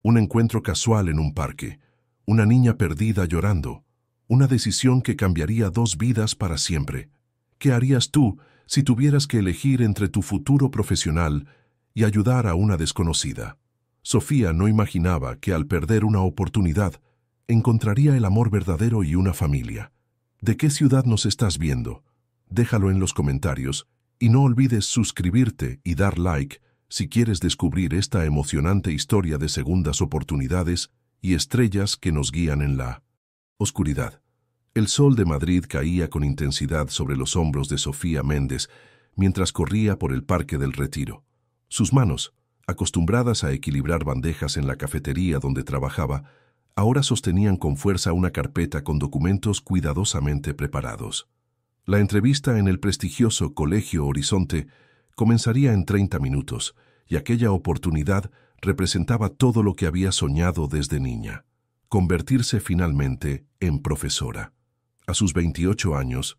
Un encuentro casual en un parque, una niña perdida llorando, una decisión que cambiaría 2 vidas para siempre. ¿Qué harías tú si tuvieras que elegir entre tu futuro profesional y ayudar a una desconocida? Sofía no imaginaba que al perder una oportunidad, encontraría el amor verdadero y una familia. ¿De qué ciudad nos estás viendo? Déjalo en los comentarios y no olvides suscribirte y dar like si quieres descubrir esta emocionante historia de segundas oportunidades y estrellas que nos guían en la oscuridad. El sol de Madrid caía con intensidad sobre los hombros de Sofía Méndez mientras corría por el Parque del Retiro. Sus manos, acostumbradas a equilibrar bandejas en la cafetería donde trabajaba, ahora sostenían con fuerza una carpeta con documentos cuidadosamente preparados. La entrevista en el prestigioso Colegio Horizonte comenzaría en 30 minutos, y aquella oportunidad representaba todo lo que había soñado desde niña: convertirse finalmente en profesora. A sus 28 años,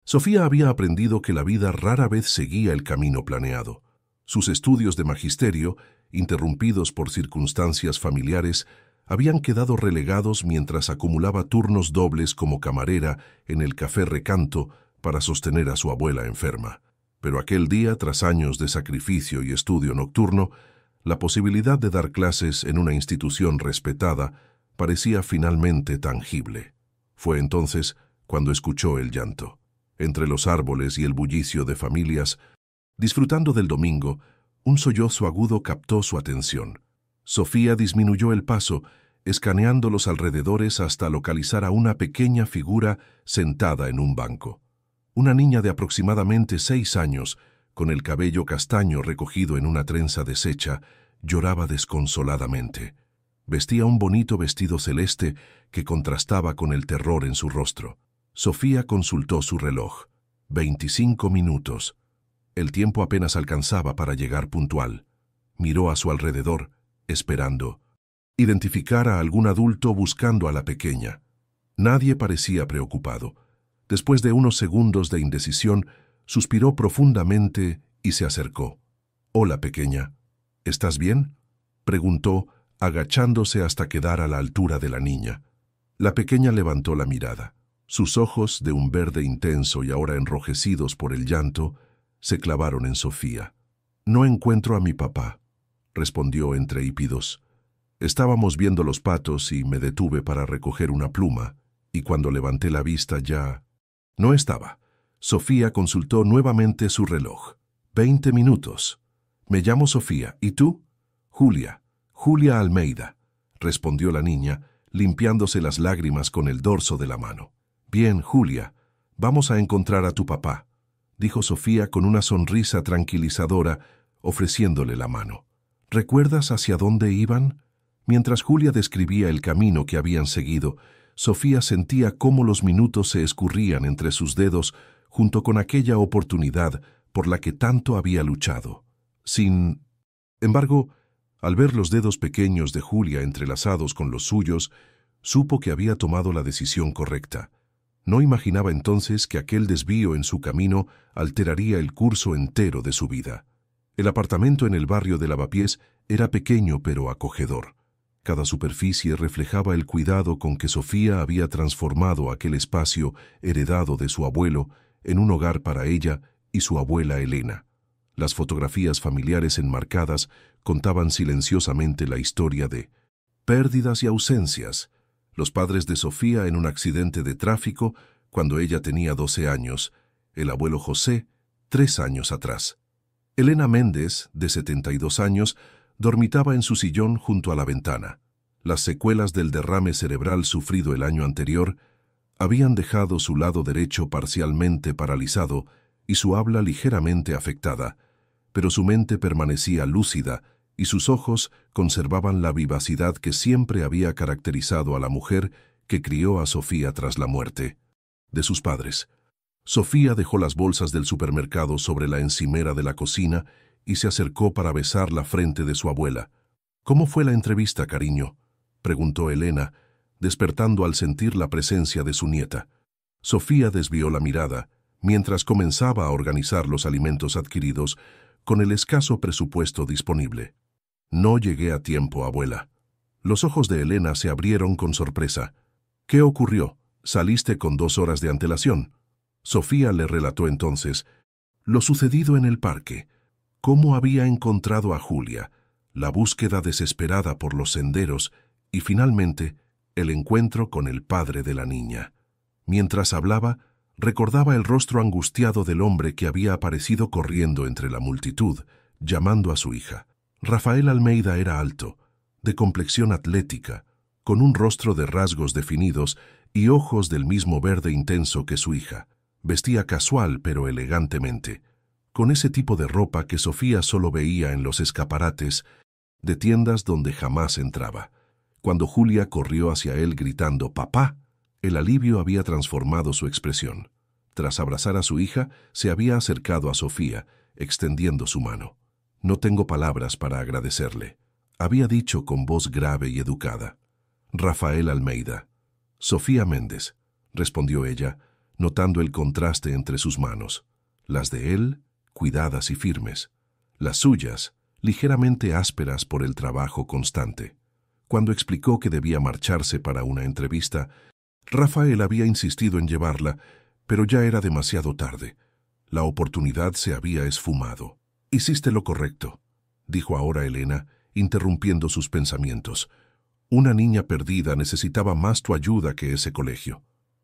Sofía había aprendido que la vida rara vez seguía el camino planeado. Sus estudios de magisterio, interrumpidos por circunstancias familiares, habían quedado relegados mientras acumulaba turnos dobles como camarera en el Café Recanto para sostener a su abuela enferma. Pero aquel día, tras años de sacrificio y estudio nocturno, la posibilidad de dar clases en una institución respetada parecía finalmente tangible. Fue entonces cuando escuchó el llanto. Entre los árboles y el bullicio de familias, disfrutando del domingo, un sollozo agudo captó su atención. Sofía disminuyó el paso, escaneando los alrededores hasta localizar a una pequeña figura sentada en un banco. Una niña de aproximadamente 6 años, con el cabello castaño recogido en una trenza deshecha, lloraba desconsoladamente. Vestía un bonito vestido celeste que contrastaba con el terror en su rostro. Sofía consultó su reloj. 25 minutos. El tiempo apenas alcanzaba para llegar puntual. Miró a su alrededor, esperando identificar a algún adulto buscando a la pequeña. Nadie parecía preocupado. Después de unos segundos de indecisión, suspiró profundamente y se acercó. «Hola, pequeña. ¿Estás bien?», preguntó, agachándose hasta quedar a la altura de la niña. La pequeña levantó la mirada. Sus ojos, de un verde intenso y ahora enrojecidos por el llanto, se clavaron en Sofía. «No encuentro a mi papá», respondió entre hípidos. «Estábamos viendo los patos y me detuve para recoger una pluma, y cuando levanté la vista ya no estaba». Sofía consultó nuevamente su reloj. 20 minutos. «Me llamo Sofía. ¿Y tú?» «Julia. Julia Almeida», respondió la niña, limpiándose las lágrimas con el dorso de la mano. «Bien, Julia. Vamos a encontrar a tu papá», dijo Sofía con una sonrisa tranquilizadora, ofreciéndole la mano. «¿Recuerdas hacia dónde iban?». Mientras Julia describía el camino que habían seguido, Sofía sentía cómo los minutos se escurrían entre sus dedos junto con aquella oportunidad por la que tanto había luchado. Sin embargo, al ver los dedos pequeños de Julia entrelazados con los suyos, supo que había tomado la decisión correcta. No imaginaba entonces que aquel desvío en su camino alteraría el curso entero de su vida. El apartamento en el barrio de Lavapiés era pequeño pero acogedor. Cada superficie reflejaba el cuidado con que Sofía había transformado aquel espacio heredado de su abuelo en un hogar para ella y su abuela Elena. Las fotografías familiares enmarcadas contaban silenciosamente la historia de pérdidas y ausencias. Los padres de Sofía en un accidente de tráfico cuando ella tenía 12 años, el abuelo José 3 años atrás. Elena Méndez, de 72 años, dormitaba en su sillón junto a la ventana. Las secuelas del derrame cerebral sufrido el año anterior habían dejado su lado derecho parcialmente paralizado y su habla ligeramente afectada, pero su mente permanecía lúcida y sus ojos conservaban la vivacidad que siempre había caracterizado a la mujer que crió a Sofía tras la muerte de sus padres. Sofía dejó las bolsas del supermercado sobre la encimera de la cocina y se acercó para besar la frente de su abuela. «¿Cómo fue la entrevista, cariño?», preguntó Elena, despertando al sentir la presencia de su nieta. Sofía desvió la mirada, mientras comenzaba a organizar los alimentos adquiridos con el escaso presupuesto disponible. «No llegué a tiempo, abuela», Los ojos de Elena se abrieron con sorpresa. ¿Qué ocurrió? Saliste con 2 horas de antelación. Sofía le relató entonces lo sucedido en el parque, cómo había encontrado a Julia, la búsqueda desesperada por los senderos y finalmente el encuentro con el padre de la niña. Mientras hablaba, recordaba el rostro angustiado del hombre que había aparecido corriendo entre la multitud, llamando a su hija. Rafael Almeida era alto, de complexión atlética, con un rostro de rasgos definidos y ojos del mismo verde intenso que su hija. Vestía casual pero elegantemente, con ese tipo de ropa que Sofía solo veía en los escaparates de tiendas donde jamás entraba. Cuando Julia corrió hacia él gritando «¡Papá!», el alivio había transformado su expresión. Tras abrazar a su hija, se había acercado a Sofía, extendiendo su mano. «No tengo palabras para agradecerle», había dicho con voz grave y educada. «Rafael Almeida». «Sofía Méndez», respondió ella, notando el contraste entre sus manos. Las de él, cuidadas y firmes. Las suyas, ligeramente ásperas por el trabajo constante. Cuando explicó que debía marcharse para una entrevista, Rafael había insistido en llevarla, pero ya era demasiado tarde. La oportunidad se había esfumado. «Hiciste lo correcto», dijo ahora Elena, interrumpiendo sus pensamientos. «Una niña perdida necesitaba más tu ayuda que ese colegio».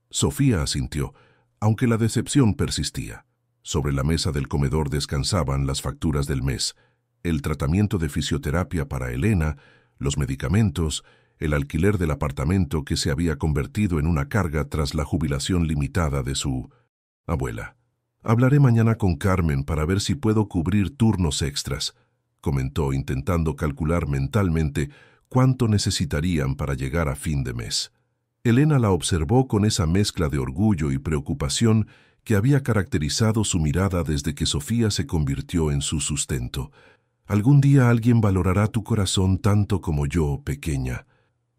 Sofía asintió, aunque la decepción persistía. Sobre la mesa del comedor descansaban las facturas del mes, el tratamiento de fisioterapia para Elena, los medicamentos, el alquiler del apartamento que se había convertido en una carga tras la jubilación limitada de su abuela. «Hablaré mañana con Carmen para ver si puedo cubrir turnos extras», comentó intentando calcular mentalmente cuánto necesitarían para llegar a fin de mes. Elena la observó con esa mezcla de orgullo y preocupación que había caracterizado su mirada desde que Sofía se convirtió en su sustento. «Algún día alguien valorará tu corazón tanto como yo, pequeña»,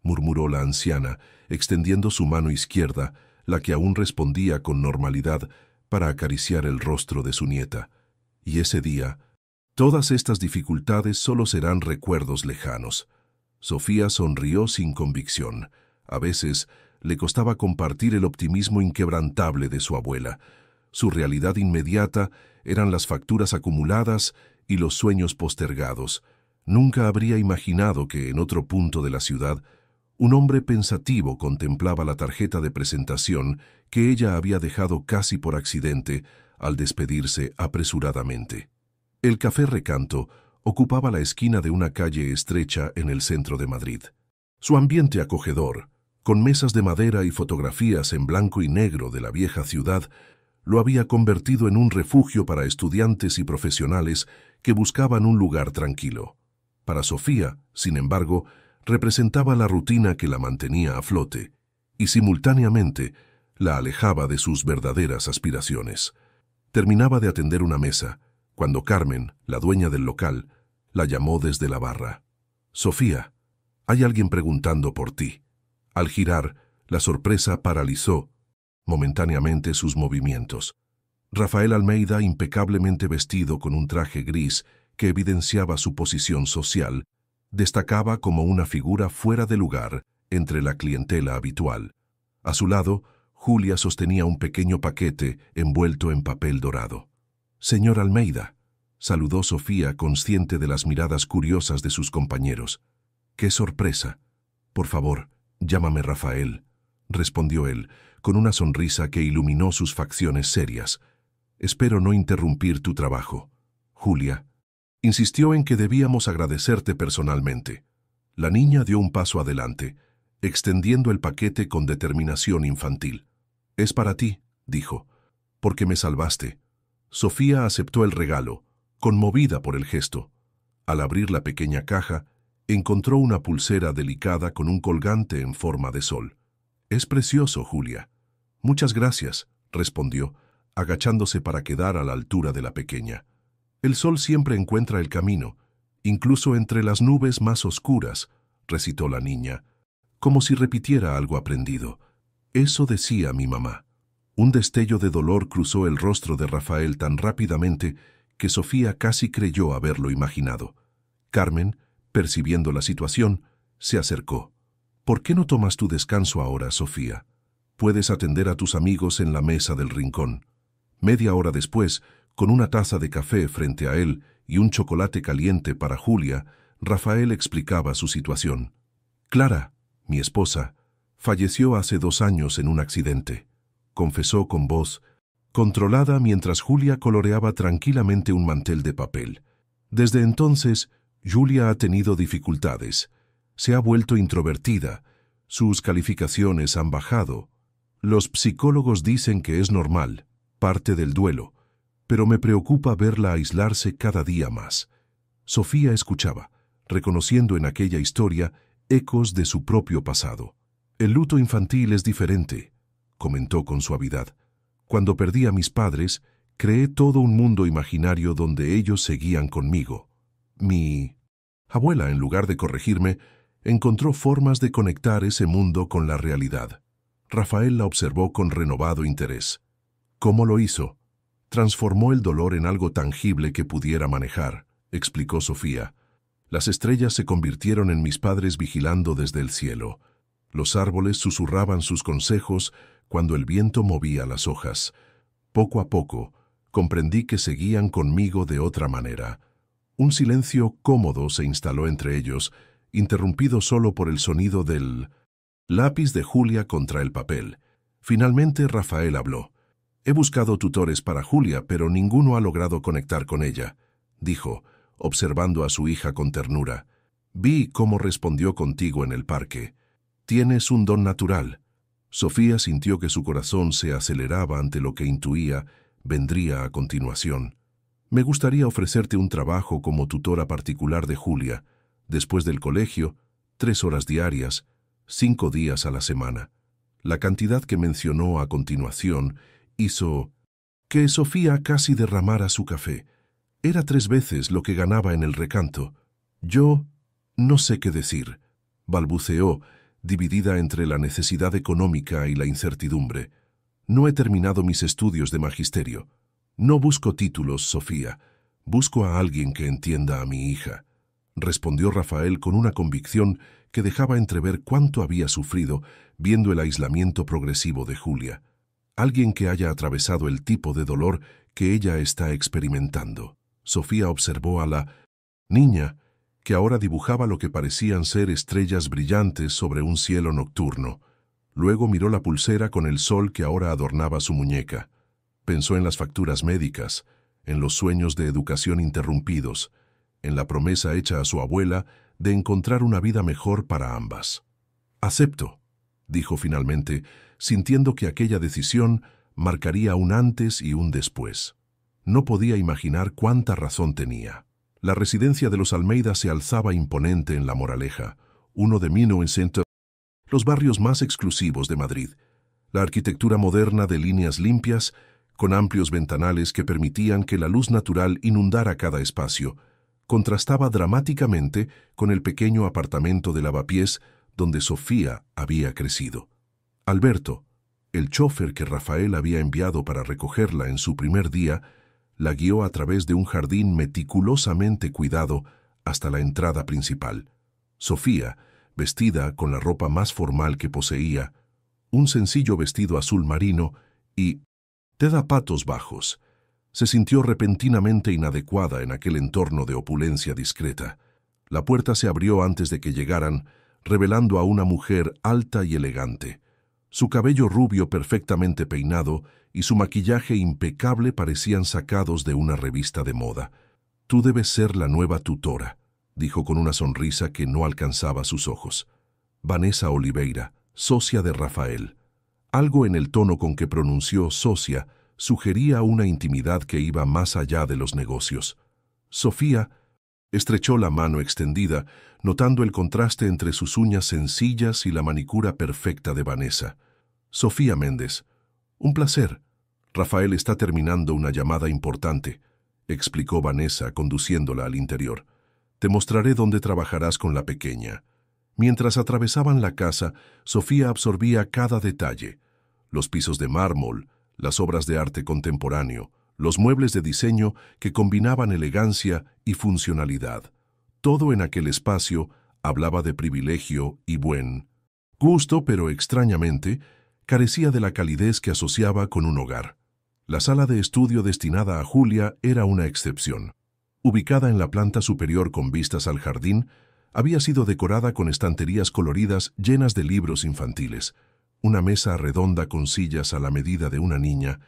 murmuró la anciana, extendiendo su mano izquierda, la que aún respondía con normalidad, para acariciar el rostro de su nieta. «Y ese día, todas estas dificultades solo serán recuerdos lejanos». Sofía sonrió sin convicción. A veces le costaba compartir el optimismo inquebrantable de su abuela. Su realidad inmediata eran las facturas acumuladas y los sueños postergados. Nunca habría imaginado que en otro punto de la ciudad un hombre pensativo contemplaba la tarjeta de presentación que ella había dejado casi por accidente al despedirse apresuradamente. El Café Recanto ocupaba la esquina de una calle estrecha en el centro de Madrid. Su ambiente acogedor, con mesas de madera y fotografías en blanco y negro de la vieja ciudad, lo había convertido en un refugio para estudiantes y profesionales que buscaban un lugar tranquilo. Para Sofía, sin embargo, representaba la rutina que la mantenía a flote y simultáneamente la alejaba de sus verdaderas aspiraciones. Terminaba de atender una mesa cuando Carmen, la dueña del local, la llamó desde la barra. «Sofía, hay alguien preguntando por ti». Al girar, la sorpresa paralizó momentáneamente sus movimientos. Rafael Almeida, impecablemente vestido con un traje gris que evidenciaba su posición social, destacaba como una figura fuera de lugar entre la clientela habitual. A su lado, Julia sostenía un pequeño paquete envuelto en papel dorado. «Señor Almeida», saludó Sofía, consciente de las miradas curiosas de sus compañeros. «¡Qué sorpresa! Por favor, llámame Rafael», respondió él, con una sonrisa que iluminó sus facciones serias. «Espero no interrumpir tu trabajo». Julia insistió en que debíamos agradecerte personalmente. La niña dio un paso adelante, extendiendo el paquete con determinación infantil. «Es para ti», dijo, «porque me salvaste». Sofía aceptó el regalo, conmovida por el gesto. Al abrir la pequeña caja, encontró una pulsera delicada con un colgante en forma de sol. «Es precioso, Julia». «Muchas gracias», respondió, agachándose para quedar a la altura de la pequeña. «El sol siempre encuentra el camino, incluso entre las nubes más oscuras», recitó la niña, como si repitiera algo aprendido. «Eso decía mi mamá». Un destello de dolor cruzó el rostro de Rafael tan rápidamente que Sofía casi creyó haberlo imaginado. Carmen, percibiendo la situación, Se acercó. ¿Por qué no tomas tu descanso ahora, Sofía? Puedes atender a tus amigos en la mesa del rincón. Media hora después, con una taza de café frente a él y un chocolate caliente para Julia, Rafael explicaba su situación. Clara, mi esposa, falleció hace 2 años en un accidente, confesó con voz controlada mientras Julia coloreaba tranquilamente un mantel de papel. Desde entonces, Julia ha tenido dificultades. Se ha vuelto introvertida. Sus calificaciones han bajado. Los psicólogos dicen que es normal, parte del duelo, pero me preocupa verla aislarse cada día más. Sofía escuchaba, reconociendo en aquella historia ecos de su propio pasado. El luto infantil es diferente, comentó con suavidad. Cuando perdí a mis padres, creé todo un mundo imaginario donde ellos seguían conmigo. Mi abuela, en lugar de corregirme, encontró formas de conectar ese mundo con la realidad. Rafael la observó con renovado interés. ¿Cómo lo hizo? Transformó el dolor en algo tangible que pudiera manejar, explicó Sofía. Las estrellas se convirtieron en mis padres vigilando desde el cielo. Los árboles susurraban sus consejos cuando el viento movía las hojas. Poco a poco, comprendí que seguían conmigo de otra manera. Un silencio cómodo se instaló entre ellos, interrumpido solo por el sonido del lápiz de Julia contra el papel. Finalmente Rafael habló. He buscado tutores para Julia, pero ninguno ha logrado conectar con ella, dijo, observando a su hija con ternura. Vi cómo respondió contigo en el parque. Tienes un don natural. Sofía sintió que su corazón se aceleraba ante lo que intuía vendría a continuación. Me gustaría ofrecerte un trabajo como tutora particular de Julia, después del colegio, 3 horas diarias, 5 días a la semana. La cantidad que mencionó a continuación hizo que Sofía casi derramara su café. Era 3 veces lo que ganaba en el recanto. Yo no sé qué decir, balbuceó, dividida entre la necesidad económica y la incertidumbre. No he terminado mis estudios de magisterio. No busco títulos, Sofía. Busco a alguien que entienda a mi hija, respondió Rafael con una convicción que dejaba entrever cuánto había sufrido viendo el aislamiento progresivo de Julia. Alguien que haya atravesado el tipo de dolor que ella está experimentando. Sofía observó a la niña, que ahora dibujaba lo que parecían ser estrellas brillantes sobre un cielo nocturno. Luego miró la pulsera con el sol que ahora adornaba su muñeca. Pensó en las facturas médicas, en los sueños de educación interrumpidos, en la promesa hecha a su abuela de encontrar una vida mejor para ambas. Acepto, dijo finalmente, sintiendo que aquella decisión marcaría un antes y un después. No podía imaginar cuánta razón tenía. La residencia de los Almeida se alzaba imponente en La Moraleja, uno de 1900, los barrios más exclusivos de Madrid. La arquitectura moderna de líneas limpias, con amplios ventanales que permitían que la luz natural inundara cada espacio, contrastaba dramáticamente con el pequeño apartamento de Lavapiés donde Sofía había crecido. Alberto, el chófer que Rafael había enviado para recogerla en su primer día, la guió a través de un jardín meticulosamente cuidado hasta la entrada principal. Sofía, vestida con la ropa más formal que poseía, un sencillo vestido azul marino y de zapatos bajos, se sintió repentinamente inadecuada en aquel entorno de opulencia discreta. La puerta se abrió antes de que llegaran, revelando a una mujer alta y elegante. Su cabello rubio perfectamente peinado y su maquillaje impecable parecían sacados de una revista de moda. «Tú debes ser la nueva tutora», dijo con una sonrisa que no alcanzaba sus ojos. Vanessa Oliveira, socia de Rafael. Algo en el tono con que pronunció socia sugería una intimidad que iba más allá de los negocios. Sofía estrechó la mano extendida, notando el contraste entre sus uñas sencillas y la manicura perfecta de Vanessa. «Sofía Méndez, un placer. Rafael está terminando una llamada importante», explicó Vanessa, conduciéndola al interior. «Te mostraré dónde trabajarás con la pequeña». Mientras atravesaban la casa, Sofía absorbía cada detalle: los pisos de mármol, las obras de arte contemporáneo, los muebles de diseño que combinaban elegancia y funcionalidad. Todo en aquel espacio Hablaba de privilegio y buen gusto, pero extrañamente carecía de la calidez que asociaba con un hogar. La sala de estudio destinada a Julia era una excepción. Ubicada en la planta superior con vistas al jardín, había sido decorada con estanterías coloridas llenas de libros infantiles, una mesa redonda con sillas a la medida de una niña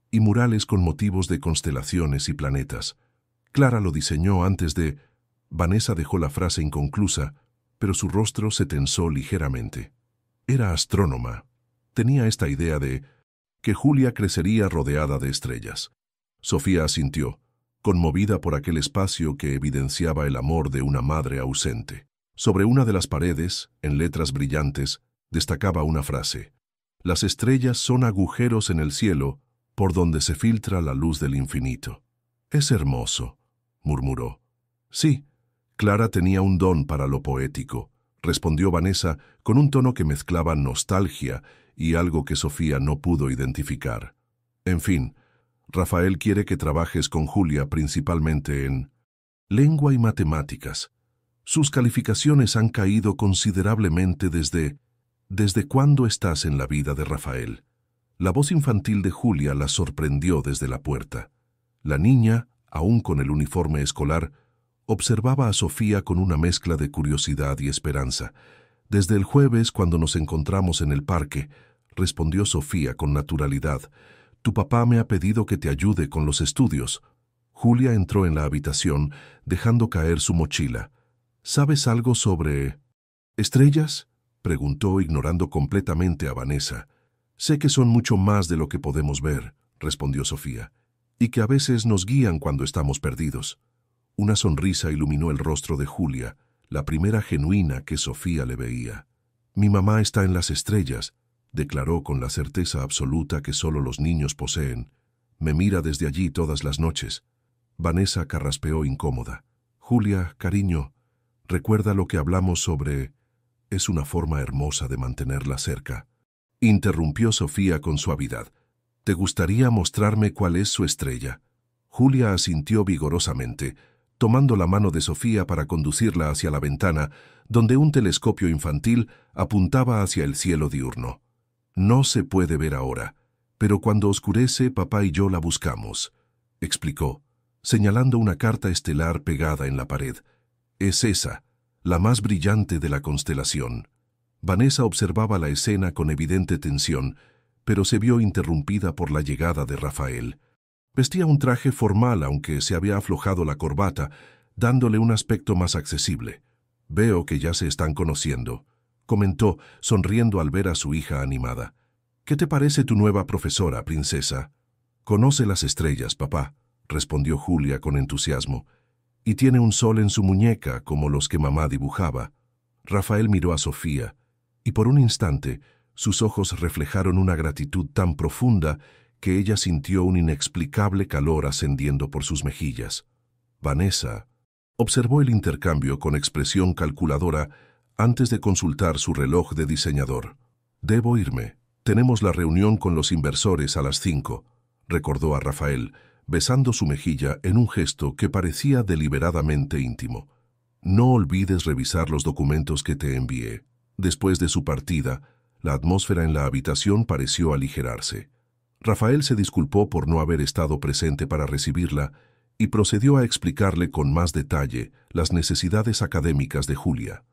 y murales con motivos de constelaciones y planetas. Clara lo diseñó antes de... Vanessa dejó la frase inconclusa, pero su rostro se tensó ligeramente. Era astrónoma. Tenía esta idea de que Julia crecería rodeada de estrellas. Sofía asintió, conmovida por aquel espacio que evidenciaba el amor de una madre ausente. Sobre una de las paredes, en letras brillantes, destacaba una frase: «Las estrellas son agujeros en el cielo por donde se filtra la luz del infinito». «Es hermoso», murmuró. «Sí, Clara tenía un don para lo poético», respondió Vanessa con un tono que mezclaba nostalgia y algo que Sofía no pudo identificar. «En fin, Rafael quiere que trabajes con Julia principalmente en lengua y matemáticas. Sus calificaciones han caído considerablemente desde... ¿Desde cuándo estás en la vida de Rafael?». La voz infantil de Julia la sorprendió desde la puerta. La niña, aún con el uniforme escolar, observaba a Sofía con una mezcla de curiosidad y esperanza. «Desde el jueves, cuando nos encontramos en el parque», respondió Sofía con naturalidad. «Tu papá me ha pedido que te ayude con los estudios». Julia entró en la habitación, dejando caer su mochila. «¿Sabes algo sobre... estrellas?», preguntó, ignorando completamente a Vanessa. «Sé que son mucho más de lo que podemos ver», respondió Sofía, «y que a veces nos guían cuando estamos perdidos». Una sonrisa iluminó el rostro de Julia, la primera genuina que Sofía le veía. «Mi mamá está en las estrellas», declaró con la certeza absoluta que solo los niños poseen. «Me mira desde allí todas las noches». Vanessa carraspeó incómoda. «Julia, cariño, recuerda lo que hablamos sobre... Es una forma hermosa de mantenerla cerca». Interrumpió Sofía con suavidad. «¿Te gustaría mostrarme cuál es su estrella?». Julia asintió vigorosamente, tomando la mano de Sofía para conducirla hacia la ventana, donde un telescopio infantil apuntaba hacia el cielo diurno. «No se puede ver ahora, pero cuando oscurece papá y yo la buscamos», explicó, señalando una carta estelar pegada en la pared. «Es esa, la más brillante de la constelación». Vanessa observaba la escena con evidente tensión, pero se vio interrumpida por la llegada de Rafael. Vestía un traje formal, aunque se había aflojado la corbata, dándole un aspecto más accesible. «Veo que ya se están conociendo», comentó, sonriendo al ver a su hija animada. «¿Qué te parece tu nueva profesora, princesa?». «Conoce las estrellas, papá», respondió Julia con entusiasmo. «Y tiene un sol en su muñeca, como los que mamá dibujaba». Rafael miró a Sofía, y por un instante sus ojos reflejaron una gratitud tan profunda que ella sintió un inexplicable calor ascendiendo por sus mejillas. Vanessa observó el intercambio con expresión calculadora antes de consultar su reloj de diseñador. «Debo irme. Tenemos la reunión con los inversores a las 5», recordó a Rafael, besando su mejilla en un gesto que parecía deliberadamente íntimo. «No olvides revisar los documentos que te envié». Después de su partida, la atmósfera en la habitación pareció aligerarse. Rafael se disculpó por no haber estado presente para recibirla y procedió a explicarle con más detalle las necesidades académicas de Julia.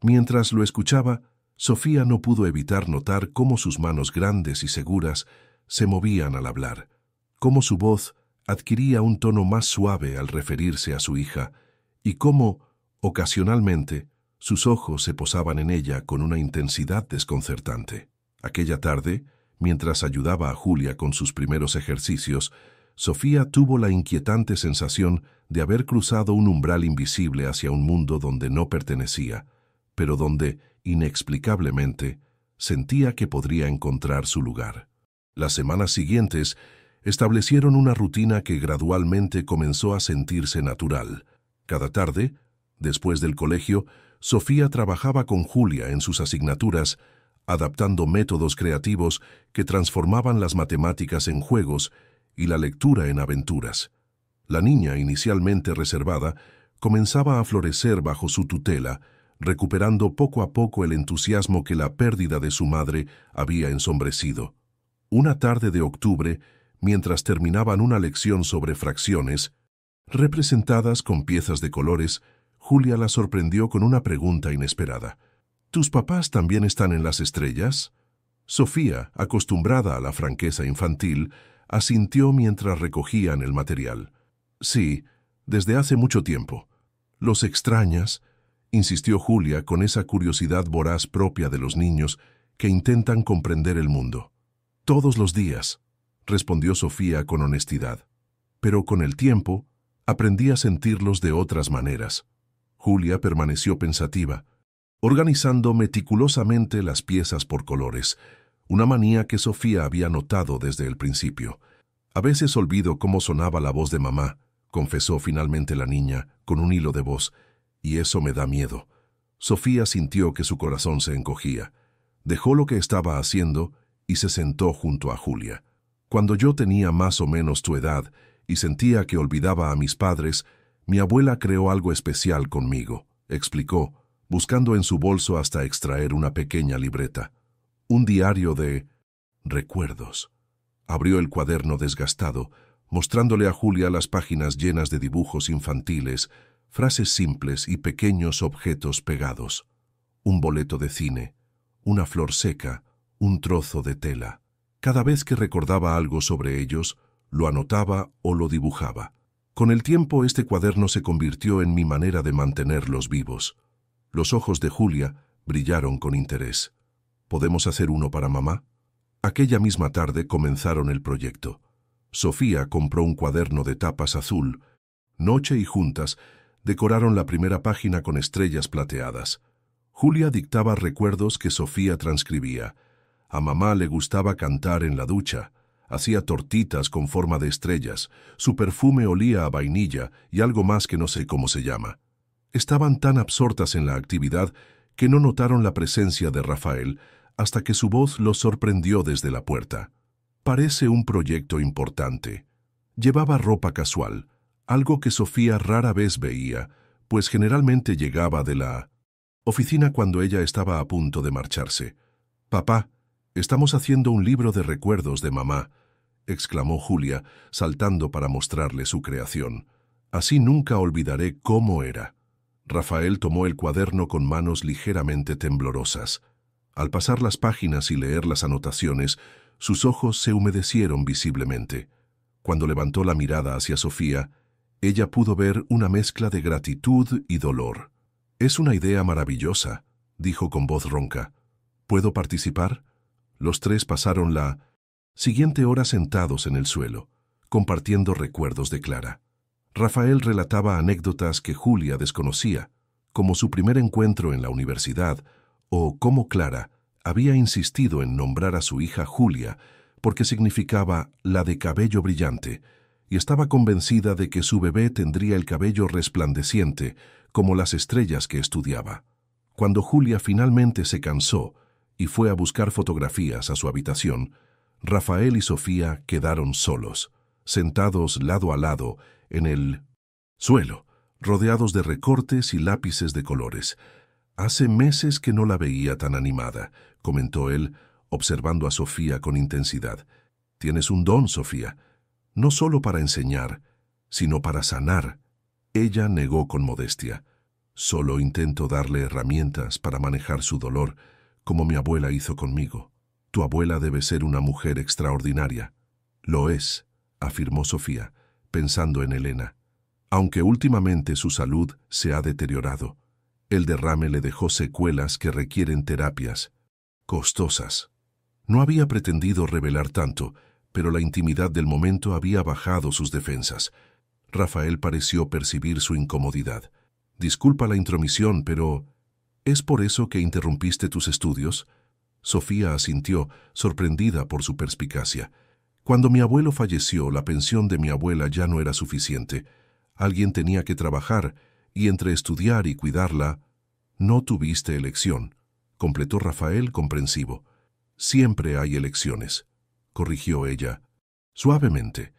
Mientras lo escuchaba, Sofía no pudo evitar notar cómo sus manos grandes y seguras se movían al hablar, cómo su voz adquiría un tono más suave al referirse a su hija y cómo, ocasionalmente, sus ojos se posaban en ella con una intensidad desconcertante. Aquella tarde, mientras ayudaba a Julia con sus primeros ejercicios, Sofía tuvo la inquietante sensación de haber cruzado un umbral invisible hacia un mundo donde no pertenecía, pero donde, inexplicablemente, sentía que podría encontrar su lugar. Las semanas siguientes establecieron una rutina que gradualmente comenzó a sentirse natural. Cada tarde, después del colegio, Sofía trabajaba con Julia en sus asignaturas, adaptando métodos creativos que transformaban las matemáticas en juegos y la lectura en aventuras. La niña, inicialmente reservada, comenzaba a florecer bajo su tutela, recuperando poco a poco el entusiasmo que la pérdida de su madre había ensombrecido. Una tarde de octubre, mientras terminaban una lección sobre fracciones, representadas con piezas de colores, Julia la sorprendió con una pregunta inesperada. ¿Tus papás también están en las estrellas? Sofía, acostumbrada a la franqueza infantil, asintió mientras recogían el material. Sí, desde hace mucho tiempo. ¿Los extrañas?, insistió Julia con esa curiosidad voraz propia de los niños que intentan comprender el mundo. Todos los días, respondió Sofía con honestidad. Pero con el tiempo, aprendí a sentirlos de otras maneras. Julia permaneció pensativa, organizando meticulosamente las piezas por colores, una manía que Sofía había notado desde el principio. A veces olvido cómo sonaba la voz de mamá, confesó finalmente la niña, con un hilo de voz, y eso me da miedo. Sofía sintió que su corazón se encogía. Dejó lo que estaba haciendo y se sentó junto a Julia. Cuando yo tenía más o menos tu edad y sentía que olvidaba a mis padres, mi abuela creó algo especial conmigo, explicó, buscando en su bolso hasta extraer una pequeña libreta. Un diario de recuerdos. Abrió el cuaderno desgastado, mostrándole a Julia las páginas llenas de dibujos infantiles, frases simples y pequeños objetos pegados. Un boleto de cine, una flor seca, un trozo de tela. Cada vez que recordaba algo sobre ellos, lo anotaba o lo dibujaba. Con el tiempo este cuaderno se convirtió en mi manera de mantenerlos vivos. Los ojos de Julia brillaron con interés. ¿Podemos hacer uno para mamá? Aquella misma tarde comenzaron el proyecto. Sofía compró un cuaderno de tapas azul. Noche y juntas decoraron la primera página con estrellas plateadas. Julia dictaba recuerdos que Sofía transcribía. A mamá le gustaba cantar en la ducha. Hacía tortitas con forma de estrellas. Su perfume olía a vainilla y algo más que no sé cómo se llama. Estaban tan absortas en la actividad que no notaron la presencia de Rafael hasta que su voz los sorprendió desde la puerta. Parece un proyecto importante. Llevaba ropa casual, algo que Sofía rara vez veía, pues generalmente llegaba de la oficina cuando ella estaba a punto de marcharse. «Papá, estamos haciendo un libro de recuerdos de mamá», exclamó Julia, saltando para mostrarle su creación. «Así nunca olvidaré cómo era». Rafael tomó el cuaderno con manos ligeramente temblorosas. Al pasar las páginas y leer las anotaciones, sus ojos se humedecieron visiblemente. Cuando levantó la mirada hacia Sofía, ella pudo ver una mezcla de gratitud y dolor. «Es una idea maravillosa», dijo con voz ronca. «¿Puedo participar?» Los tres pasaron la siguiente hora sentados en el suelo, compartiendo recuerdos de Clara. Rafael relataba anécdotas que Julia desconocía, como su primer encuentro en la universidad, o cómo Clara había insistido en nombrar a su hija Julia porque significaba la de cabello brillante, y estaba convencida de que su bebé tendría el cabello resplandeciente como las estrellas que estudiaba. Cuando Julia finalmente se cansó y fue a buscar fotografías a su habitación, Rafael y Sofía quedaron solos, sentados lado a lado en el suelo, rodeados de recortes y lápices de colores. «Hace meses que no la veía tan animada», comentó él, observando a Sofía con intensidad. «Tienes un don, Sofía, no solo para enseñar, sino para sanar». Ella negó con modestia. «Solo intento darle herramientas para manejar su dolor, como mi abuela hizo conmigo». «Tu abuela debe ser una mujer extraordinaria». «Lo es», afirmó Sofía, pensando en Elena. «Aunque últimamente su salud se ha deteriorado. El derrame le dejó secuelas que requieren terapias costosas». No había pretendido revelar tanto, pero la intimidad del momento había bajado sus defensas. Rafael pareció percibir su incomodidad. «Disculpa la intromisión, pero ¿es por eso que interrumpiste tus estudios?» Sofía asintió, sorprendida por su perspicacia. «Cuando mi abuelo falleció, la pensión de mi abuela ya no era suficiente. Alguien tenía que trabajar, y entre estudiar y cuidarla, no tuviste elección», completó Rafael comprensivo. «Siempre hay elecciones», corrigió ella, suavemente.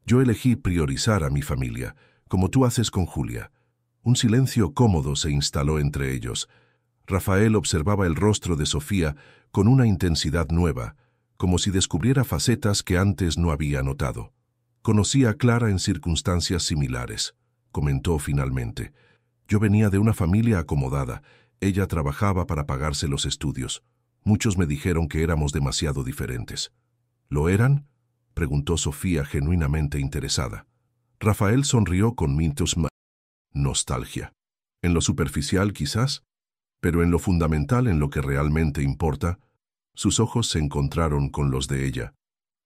«Yo elegí priorizar a mi familia, como tú haces con Julia». Un silencio cómodo se instaló entre ellos. Rafael observaba el rostro de Sofía con una intensidad nueva, como si descubriera facetas que antes no había notado. Conocía a Clara en circunstancias similares, comentó finalmente. Yo venía de una familia acomodada. Ella trabajaba para pagarse los estudios. Muchos me dijeron que éramos demasiado diferentes. ¿Lo eran?, preguntó Sofía genuinamente interesada. Rafael sonrió con nostalgia. En lo superficial, quizás, pero en lo fundamental, en lo que realmente importa, sus ojos se encontraron con los de ella.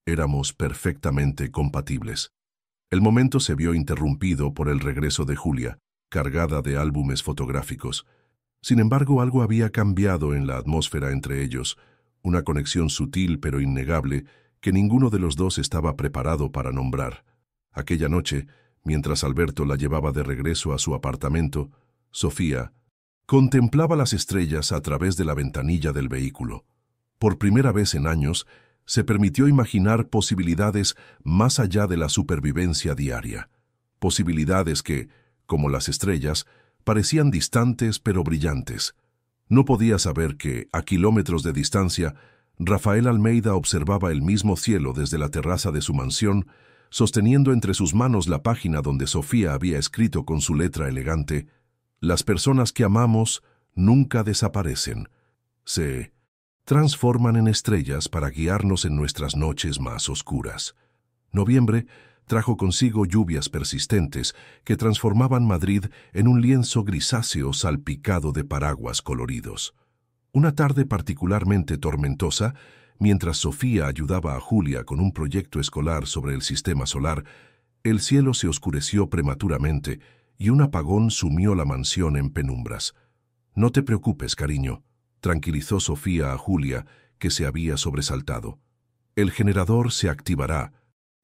Éramos perfectamente compatibles. El momento se vio interrumpido por el regreso de Julia, cargada de álbumes fotográficos. Sin embargo, algo había cambiado en la atmósfera entre ellos, una conexión sutil pero innegable que ninguno de los dos estaba preparado para nombrar. Aquella noche, mientras Alberto la llevaba de regreso a su apartamento, Sofía contemplaba las estrellas a través de la ventanilla del vehículo. Por primera vez en años, se permitió imaginar posibilidades más allá de la supervivencia diaria. Posibilidades que, como las estrellas, parecían distantes pero brillantes. No podía saber que, a kilómetros de distancia, Rafael Almeida observaba el mismo cielo desde la terraza de su mansión, sosteniendo entre sus manos la página donde Sofía había escrito con su letra elegante: «Las personas que amamos nunca desaparecen. Se transforman en estrellas para guiarnos en nuestras noches más oscuras». Noviembre trajo consigo lluvias persistentes que transformaban Madrid en un lienzo grisáceo salpicado de paraguas coloridos. Una tarde particularmente tormentosa, mientras Sofía ayudaba a Julia con un proyecto escolar sobre el sistema solar, el cielo se oscureció prematuramente y un apagón sumió la mansión en penumbras. «No te preocupes, cariño», tranquilizó Sofía a Julia, que se había sobresaltado. «El generador se activará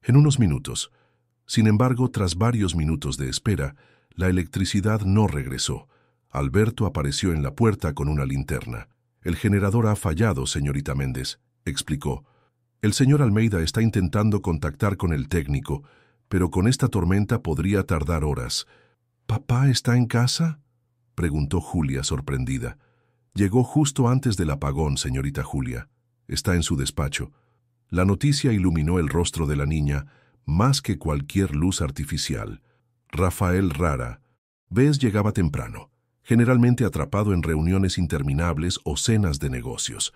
en unos minutos». Sin embargo, tras varios minutos de espera, la electricidad no regresó. Alberto apareció en la puerta con una linterna. «El generador ha fallado, señorita Méndez», explicó. «El señor Almeida está intentando contactar con el técnico, pero con esta tormenta podría tardar horas». «¿Papá está en casa?», preguntó Julia sorprendida. «Llegó justo antes del apagón, señorita Julia. Está en su despacho». La noticia iluminó el rostro de la niña más que cualquier luz artificial. Rafael rara vez llegaba temprano, generalmente atrapado en reuniones interminables o cenas de negocios.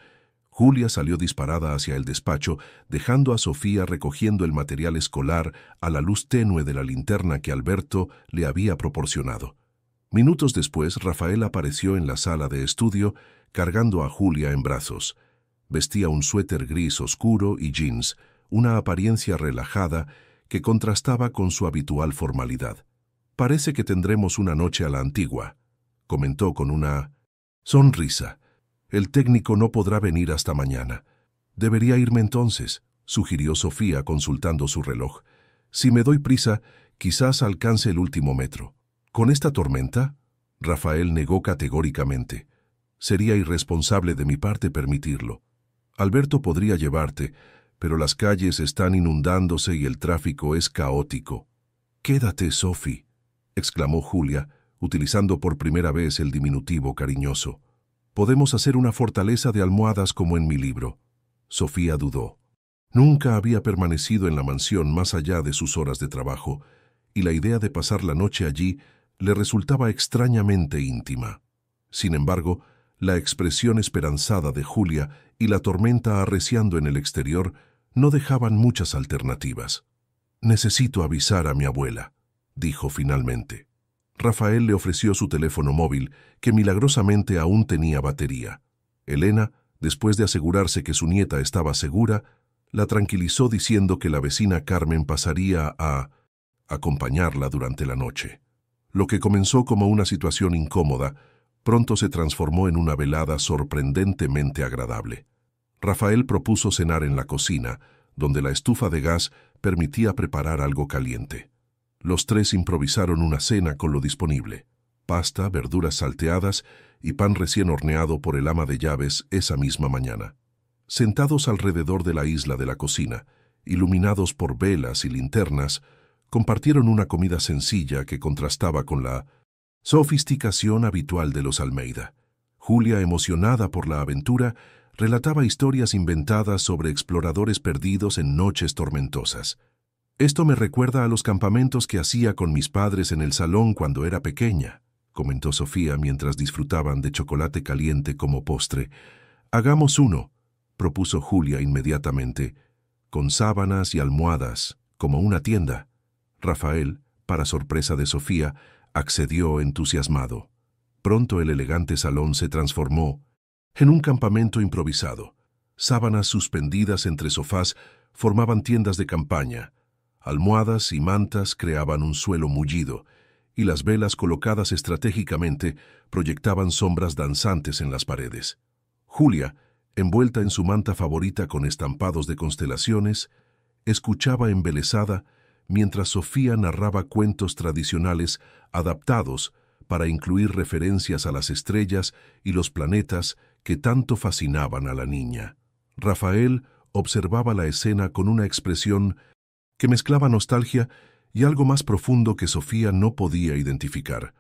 Julia salió disparada hacia el despacho, dejando a Sofía recogiendo el material escolar a la luz tenue de la linterna que Alberto le había proporcionado. Minutos después, Rafael apareció en la sala de estudio, cargando a Julia en brazos. Vestía un suéter gris oscuro y jeans, una apariencia relajada que contrastaba con su habitual formalidad. «Parece que tendremos una noche a la antigua», comentó con una sonrisa. «El técnico no podrá venir hasta mañana». «Debería irme entonces», sugirió Sofía consultando su reloj. «Si me doy prisa, quizás alcance el último metro». «¿Con esta tormenta?», Rafael negó categóricamente. «Sería irresponsable de mi parte permitirlo. Alberto podría llevarte, pero las calles están inundándose y el tráfico es caótico». «Quédate, Sophie», exclamó Julia, utilizando por primera vez el diminutivo cariñoso. «Podemos hacer una fortaleza de almohadas como en mi libro». Sofía dudó. Nunca había permanecido en la mansión más allá de sus horas de trabajo, y la idea de pasar la noche allí le resultaba extrañamente íntima. Sin embargo, la expresión esperanzada de Julia y la tormenta arreciando en el exterior no dejaban muchas alternativas. «Necesito avisar a mi abuela», dijo finalmente. Rafael le ofreció su teléfono móvil, que milagrosamente aún tenía batería. Elena, después de asegurarse que su nieta estaba segura, la tranquilizó diciendo que la vecina Carmen pasaría a acompañarla durante la noche. Lo que comenzó como una situación incómoda, pronto se transformó en una velada sorprendentemente agradable. Rafael propuso cenar en la cocina, donde la estufa de gas permitía preparar algo caliente. Los tres improvisaron una cena con lo disponible: pasta, verduras salteadas y pan recién horneado por el ama de llaves esa misma mañana. Sentados alrededor de la isla de la cocina, iluminados por velas y linternas, compartieron una comida sencilla que contrastaba con la sofisticación habitual de los Almeida. Julia, emocionada por la aventura, relataba historias inventadas sobre exploradores perdidos en noches tormentosas. «Esto me recuerda a los campamentos que hacía con mis padres en el salón cuando era pequeña», comentó Sofía mientras disfrutaban de chocolate caliente como postre. «Hagamos uno», propuso Julia inmediatamente, «con sábanas y almohadas, como una tienda». Rafael, para sorpresa de Sofía, accedió entusiasmado. Pronto el elegante salón se transformó en un campamento improvisado. Sábanas suspendidas entre sofás formaban tiendas de campaña. Almohadas y mantas creaban un suelo mullido, y las velas colocadas estratégicamente proyectaban sombras danzantes en las paredes. Julia, envuelta en su manta favorita con estampados de constelaciones, escuchaba embelesada mientras Sofía narraba cuentos tradicionales adaptados para incluir referencias a las estrellas y los planetas que tanto fascinaban a la niña. Rafael observaba la escena con una expresión que mezclaba nostalgia y algo más profundo que Sofía no podía identificar.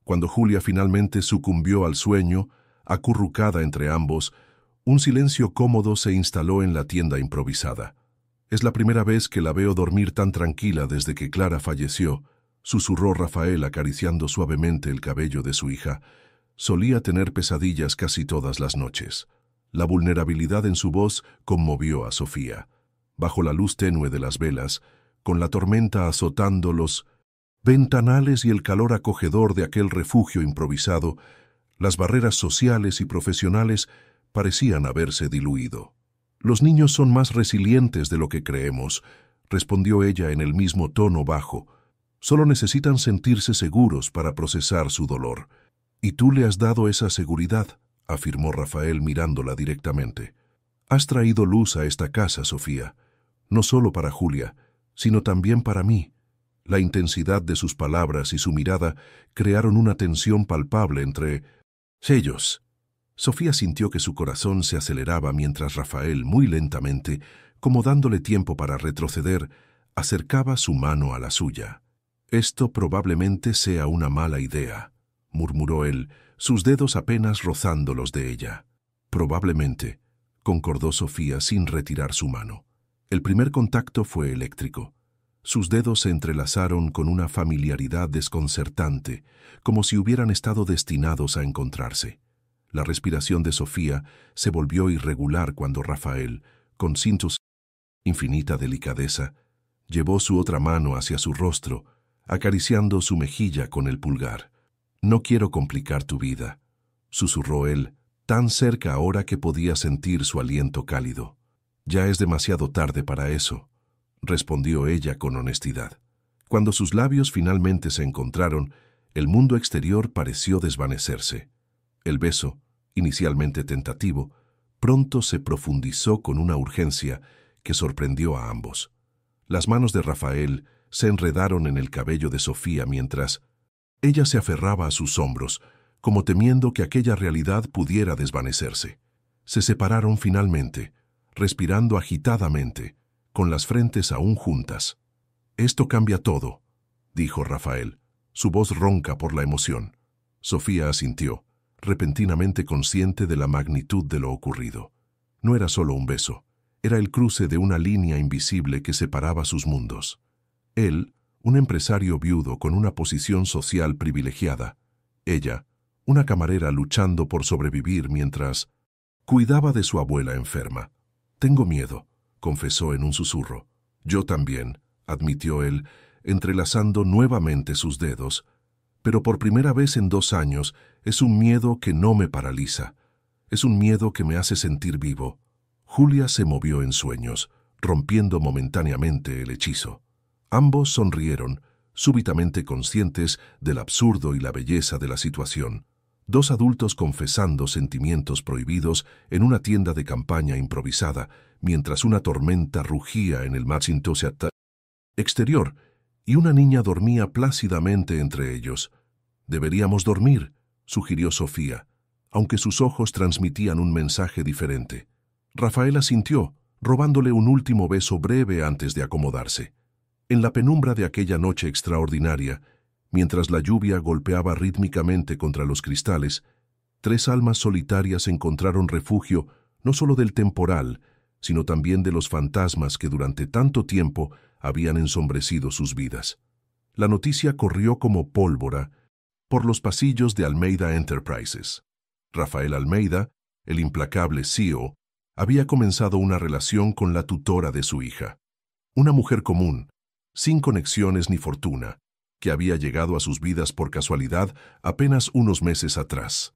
Cuando Julia finalmente sucumbió al sueño, acurrucada entre ambos, un silencio cómodo se instaló en la tienda improvisada. «Es la primera vez que la veo dormir tan tranquila desde que Clara falleció», susurró Rafael acariciando suavemente el cabello de su hija. Solía tener pesadillas casi todas las noches. La vulnerabilidad en su voz conmovió a Sofía. Bajo la luz tenue de las velas, con la tormenta azotando los ventanales y el calor acogedor de aquel refugio improvisado, las barreras sociales y profesionales parecían haberse diluido. «Los niños son más resilientes de lo que creemos», respondió ella en el mismo tono bajo. «Solo necesitan sentirse seguros para procesar su dolor». «Y tú le has dado esa seguridad», afirmó Rafael mirándola directamente. «Has traído luz a esta casa, Sofía, no solo para Julia, sino también para mí». La intensidad de sus palabras y su mirada crearon una tensión palpable entre ellos. Sofía sintió que su corazón se aceleraba mientras Rafael, muy lentamente, como dándole tiempo para retroceder, acercaba su mano a la suya. «Esto probablemente sea una mala idea», murmuró él, sus dedos apenas rozando los de ella. «Probablemente», concordó Sofía sin retirar su mano. El primer contacto fue eléctrico. Sus dedos se entrelazaron con una familiaridad desconcertante, como si hubieran estado destinados a encontrarse. La respiración de Sofía se volvió irregular cuando Rafael, con infinita delicadeza, llevó su otra mano hacia su rostro, acariciando su mejilla con el pulgar. «No quiero complicar tu vida», susurró él, tan cerca ahora que podía sentir su aliento cálido. «Ya es demasiado tarde para eso», respondió ella con honestidad. Cuando sus labios finalmente se encontraron, el mundo exterior pareció desvanecerse. El beso, inicialmente tentativo, pronto se profundizó con una urgencia que sorprendió a ambos. Las manos de Rafael se enredaron en el cabello de Sofía mientras ella se aferraba a sus hombros, como temiendo que aquella realidad pudiera desvanecerse. Se separaron finalmente, respirando agitadamente, con las frentes aún juntas. «Esto cambia todo», dijo Rafael, su voz ronca por la emoción. Sofía asintió, repentinamente consciente de la magnitud de lo ocurrido. No era solo un beso, era el cruce de una línea invisible que separaba sus mundos. Él, un empresario viudo con una posición social privilegiada. Ella, una camarera luchando por sobrevivir mientras cuidaba de su abuela enferma. «Tengo miedo», confesó en un susurro. «Yo también», admitió él, entrelazando nuevamente sus dedos. «Pero por primera vez en 2 años es un miedo que no me paraliza. Es un miedo que me hace sentir vivo». Julia se movió en sueños, rompiendo momentáneamente el hechizo. Ambos sonrieron, súbitamente conscientes del absurdo y la belleza de la situación. 2 adultos confesando sentimientos prohibidos en una tienda de campaña improvisada, mientras una tormenta rugía en el macintosh exterior y una niña dormía plácidamente entre ellos. «Deberíamos dormir», sugirió Sofía, aunque sus ojos transmitían un mensaje diferente. Rafael asintió, robándole un último beso breve antes de acomodarse. En la penumbra de aquella noche extraordinaria, mientras la lluvia golpeaba rítmicamente contra los cristales, 3 almas solitarias encontraron refugio no solo del temporal, sino también de los fantasmas que durante tanto tiempo habían ensombrecido sus vidas. La noticia corrió como pólvora por los pasillos de Almeida Enterprises. Rafael Almeida, el implacable CEO, había comenzado una relación con la tutora de su hija. Una mujer común, sin conexiones ni fortuna, que había llegado a sus vidas por casualidad apenas unos meses atrás.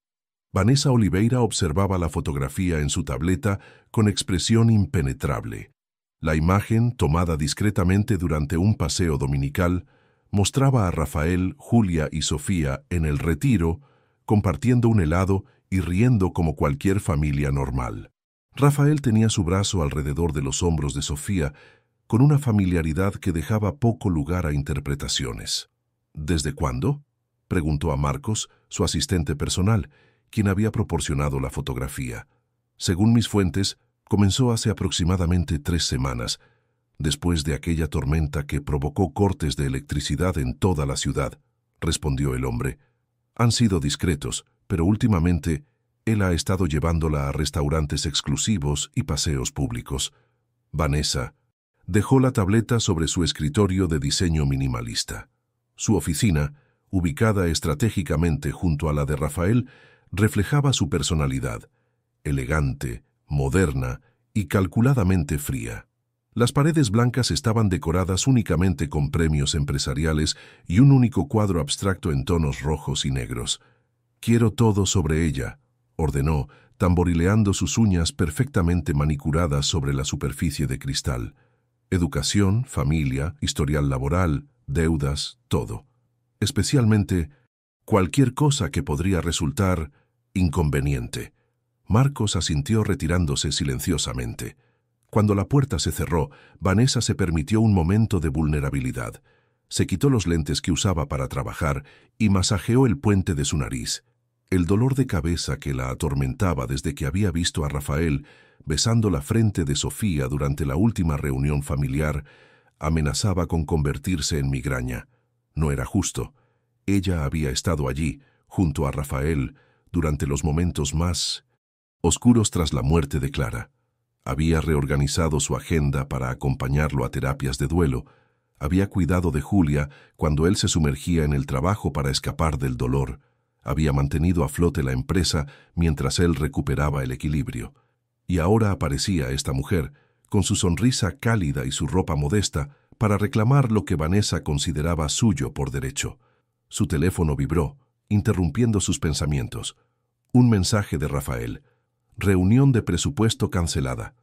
Vanessa Oliveira observaba la fotografía en su tableta con expresión impenetrable. La imagen, tomada discretamente durante un paseo dominical, mostraba a Rafael, Julia y Sofía en el retiro, compartiendo un helado y riendo como cualquier familia normal. Rafael tenía su brazo alrededor de los hombros de Sofía, con una familiaridad que dejaba poco lugar a interpretaciones. ¿Desde cuándo?, preguntó a Marcos, su asistente personal, quien había proporcionado la fotografía. Según mis fuentes, comenzó hace aproximadamente 3 semanas, después de aquella tormenta que provocó cortes de electricidad en toda la ciudad, respondió el hombre. Han sido discretos, pero últimamente él ha estado llevándola a restaurantes exclusivos y paseos públicos. Vanessa dejó la tableta sobre su escritorio de diseño minimalista. Su oficina, ubicada estratégicamente junto a la de Rafael, reflejaba su personalidad, elegante, moderna y calculadamente fría. Las paredes blancas estaban decoradas únicamente con premios empresariales y un único cuadro abstracto en tonos rojos y negros. «Quiero todo sobre ella», ordenó, tamborileando sus uñas perfectamente manicuradas sobre la superficie de cristal. Educación, familia, historial laboral, deudas, todo. Especialmente cualquier cosa que podría resultar inconveniente. Marcos asintió retirándose silenciosamente. Cuando la puerta se cerró, Vanessa se permitió un momento de vulnerabilidad. Se quitó los lentes que usaba para trabajar y masajeó el puente de su nariz. El dolor de cabeza que la atormentaba desde que había visto a Rafael besando la frente de Sofía durante la última reunión familiar amenazaba con convertirse en migraña. No era justo. Ella había estado allí, junto a Rafael, durante los momentos más oscuros tras la muerte de Clara. Había reorganizado su agenda para acompañarlo a terapias de duelo. Había cuidado de Julia cuando él se sumergía en el trabajo para escapar del dolor. Había mantenido a flote la empresa mientras él recuperaba el equilibrio. Y ahora aparecía esta mujer, con su sonrisa cálida y su ropa modesta, para reclamar lo que Vanessa consideraba suyo por derecho. Su teléfono vibró, interrumpiendo sus pensamientos. Un mensaje de Rafael. Reunión de presupuesto cancelada.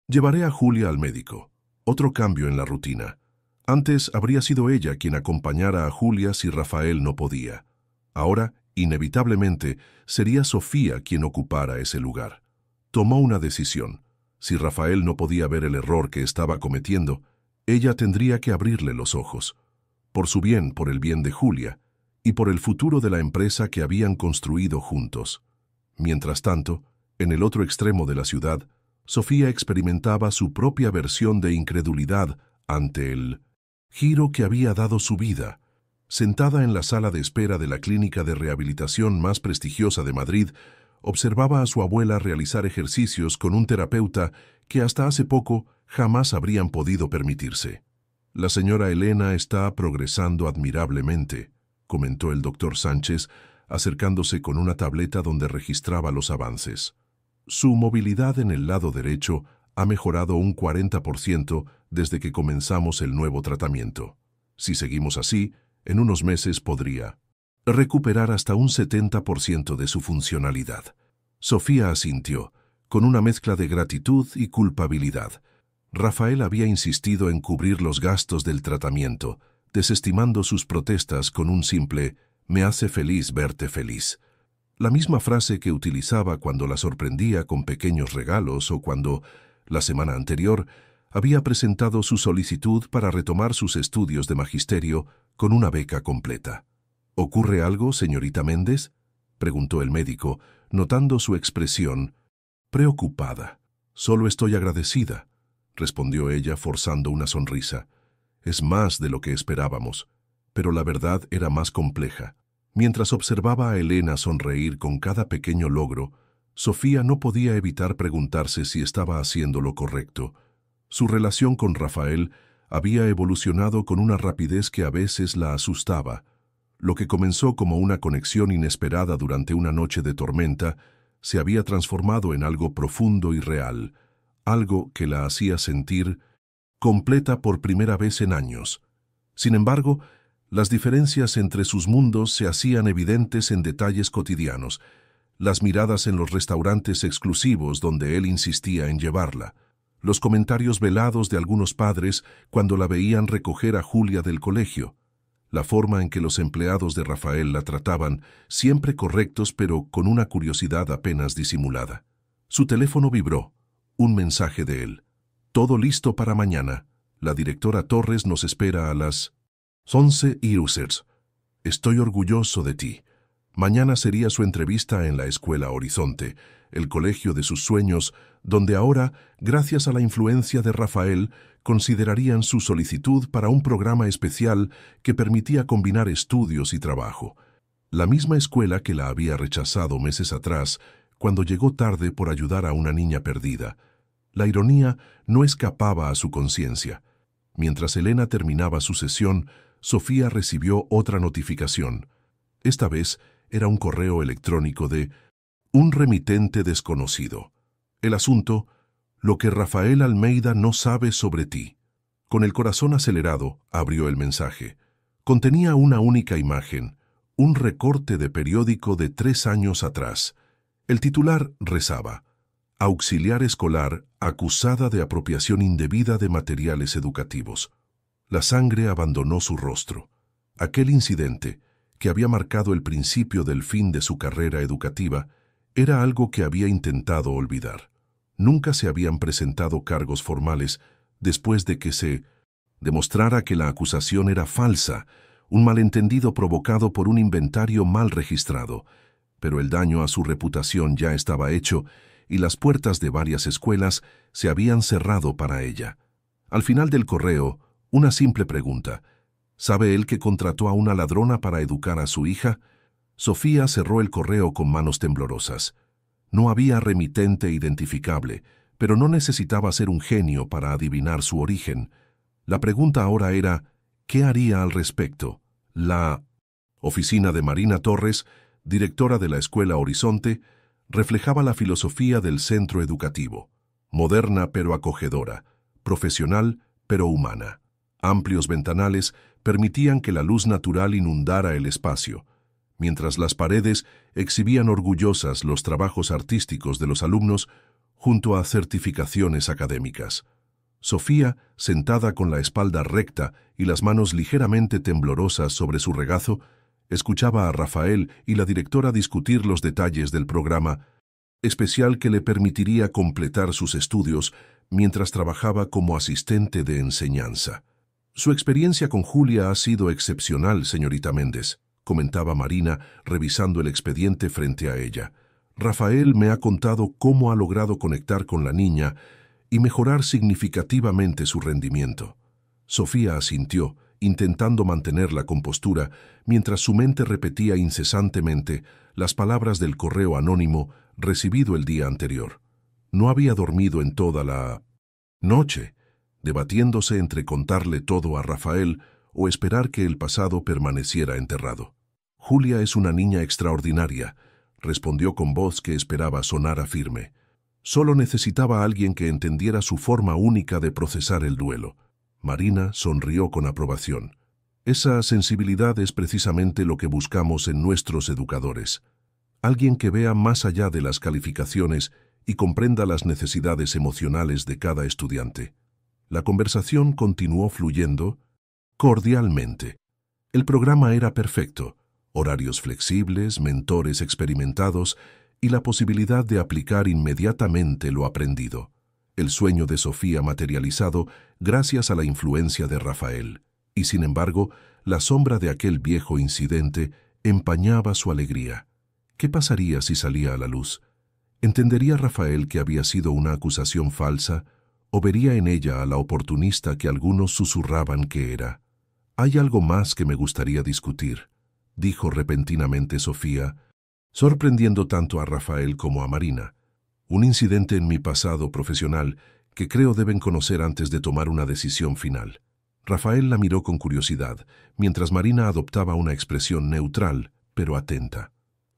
Llevaré a Julia al médico. Otro cambio en la rutina. Antes habría sido ella quien acompañara a Julia si Rafael no podía. Ahora, inevitablemente, sería Sofía quien ocupara ese lugar. Tomó una decisión. Si Rafael no podía ver el error que estaba cometiendo, ella tendría que abrirle los ojos. Por su bien, por el bien de Julia, y por el futuro de la empresa que habían construido juntos. Mientras tanto, en el otro extremo de la ciudad, Sofía experimentaba su propia versión de incredulidad ante el giro que había dado su vida. Sentada en la sala de espera de la clínica de rehabilitación más prestigiosa de Madrid, observaba a su abuela realizar ejercicios con un terapeuta que hasta hace poco jamás habrían podido permitirse. «La señora Elena está progresando admirablemente», comentó el doctor Sánchez, acercándose con una tableta donde registraba los avances. Su movilidad en el lado derecho ha mejorado un 40% desde que comenzamos el nuevo tratamiento. Si seguimos así, en unos meses podría recuperar hasta un 70% de su funcionalidad. Sofía asintió, con una mezcla de gratitud y culpabilidad. Rafael había insistido en cubrir los gastos del tratamiento, desestimando sus protestas con un simple «me hace feliz verte feliz». La misma frase que utilizaba cuando la sorprendía con pequeños regalos o cuando, la semana anterior, había presentado su solicitud para retomar sus estudios de magisterio con una beca completa. «¿Ocurre algo, señorita Méndez?», preguntó el médico, notando su expresión preocupada. «Solo estoy agradecida», respondió ella forzando una sonrisa. «Es más de lo que esperábamos, pero la verdad era más compleja. Mientras observaba a Elena sonreír con cada pequeño logro, Sofía no podía evitar preguntarse si estaba haciendo lo correcto. Su relación con Rafael había evolucionado con una rapidez que a veces la asustaba. Lo que comenzó como una conexión inesperada durante una noche de tormenta se había transformado en algo profundo y real, algo que la hacía sentir completa por primera vez en años. Sin embargo, las diferencias entre sus mundos se hacían evidentes en detalles cotidianos, las miradas en los restaurantes exclusivos donde él insistía en llevarla, los comentarios velados de algunos padres cuando la veían recoger a Julia del colegio, la forma en que los empleados de Rafael la trataban, siempre correctos pero con una curiosidad apenas disimulada. Su teléfono vibró, un mensaje de él. Todo listo para mañana. La directora Torres nos espera a las 11 users. Estoy orgulloso de ti. Mañana sería su entrevista en la Escuela Horizonte, el colegio de sus sueños, donde ahora, gracias a la influencia de Rafael, considerarían su solicitud para un programa especial que permitía combinar estudios y trabajo. La misma escuela que la había rechazado meses atrás, cuando llegó tarde por ayudar a una niña perdida. La ironía no escapaba a su conciencia. Mientras Elena terminaba su sesión, Sofía recibió otra notificación. Esta vez era un correo electrónico de un remitente desconocido. El asunto, lo que Rafael Almeida no sabe sobre ti. Con el corazón acelerado, abrió el mensaje. Contenía una única imagen, un recorte de periódico de 3 años atrás. El titular rezaba: Auxiliar escolar acusada de apropiación indebida de materiales educativos. La sangre abandonó su rostro. Aquel incidente, que había marcado el principio del fin de su carrera educativa, era algo que había intentado olvidar. Nunca se habían presentado cargos formales después de que se demostrara que la acusación era falsa, un malentendido provocado por un inventario mal registrado. Pero el daño a su reputación ya estaba hecho y las puertas de varias escuelas se habían cerrado para ella. Al final del correo, una simple pregunta: ¿sabe él que contrató a una ladrona para educar a su hija? Sofía cerró el correo con manos temblorosas. No había remitente identificable, pero no necesitaba ser un genio para adivinar su origen. La pregunta ahora era, ¿qué haría al respecto? La oficina de Marina Torres, directora de la Escuela Horizonte, reflejaba la filosofía del centro educativo: moderna pero acogedora, profesional pero humana. Amplios ventanales permitían que la luz natural inundara el espacio, mientras las paredes exhibían orgullosas los trabajos artísticos de los alumnos junto a certificaciones académicas. Sofía, sentada con la espalda recta y las manos ligeramente temblorosas sobre su regazo, escuchaba a Rafael y la directora discutir los detalles del programa especial que le permitiría completar sus estudios mientras trabajaba como asistente de enseñanza. Su experiencia con Julia ha sido excepcional, señorita Méndez, comentaba Marina, revisando el expediente frente a ella. Rafael me ha contado cómo ha logrado conectar con la niña y mejorar significativamente su rendimiento. Sofía asintió, intentando mantener la compostura, mientras su mente repetía incesantemente las palabras del correo anónimo recibido el día anterior. No había dormido en toda la noche, debatiéndose entre contarle todo a Rafael o esperar que el pasado permaneciera enterrado. Julia es una niña extraordinaria, respondió con voz que esperaba sonara firme. Solo necesitaba a alguien que entendiera su forma única de procesar el duelo. Marina sonrió con aprobación. Esa sensibilidad es precisamente lo que buscamos en nuestros educadores. Alguien que vea más allá de las calificaciones y comprenda las necesidades emocionales de cada estudiante. La conversación continuó fluyendo cordialmente. El programa era perfecto: horarios flexibles, mentores experimentados y la posibilidad de aplicar inmediatamente lo aprendido. El sueño de Sofía materializado gracias a la influencia de Rafael. Y sin embargo, la sombra de aquel viejo incidente empañaba su alegría. ¿Qué pasaría si salía a la luz? ¿Entendería Rafael que había sido una acusación falsa o vería en ella a la oportunista que algunos susurraban que era? Hay algo más que me gustaría discutir. dijo repentinamente Sofía, sorprendiendo tanto a Rafael como a Marina. Un incidente en mi pasado profesional que creo deben conocer antes de tomar una decisión final. Rafael la miró con curiosidad, mientras Marina adoptaba una expresión neutral, pero atenta.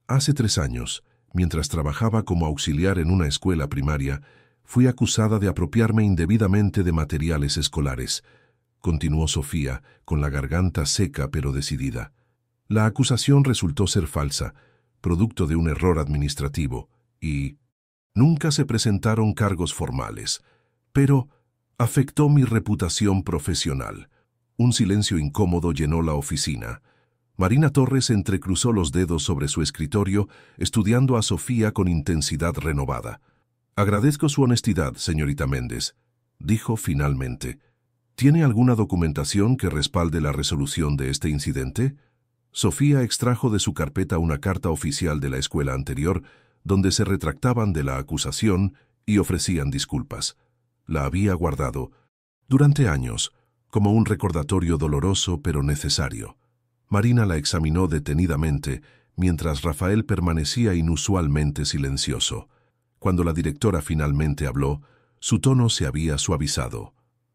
Hace 3 años, mientras trabajaba como auxiliar en una escuela primaria, fui acusada de apropiarme indebidamente de materiales escolares, continuó Sofía, con la garganta seca pero decidida. La acusación resultó ser falsa, producto de un error administrativo, y nunca se presentaron cargos formales, pero afectó mi reputación profesional. Un silencio incómodo llenó la oficina. Marina Torres entrecruzó los dedos sobre su escritorio, estudiando a Sofía con intensidad renovada. «Agradezco su honestidad, señorita Méndez», dijo finalmente. «¿Tiene alguna documentación que respalde la resolución de este incidente?» Sofía extrajo de su carpeta una carta oficial de la escuela anterior, donde se retractaban de la acusación y ofrecían disculpas. La había guardado, durante años, como un recordatorio doloroso pero necesario. Marina la examinó detenidamente, mientras Rafael permanecía inusualmente silencioso. Cuando la directora finalmente habló, su tono se había suavizado.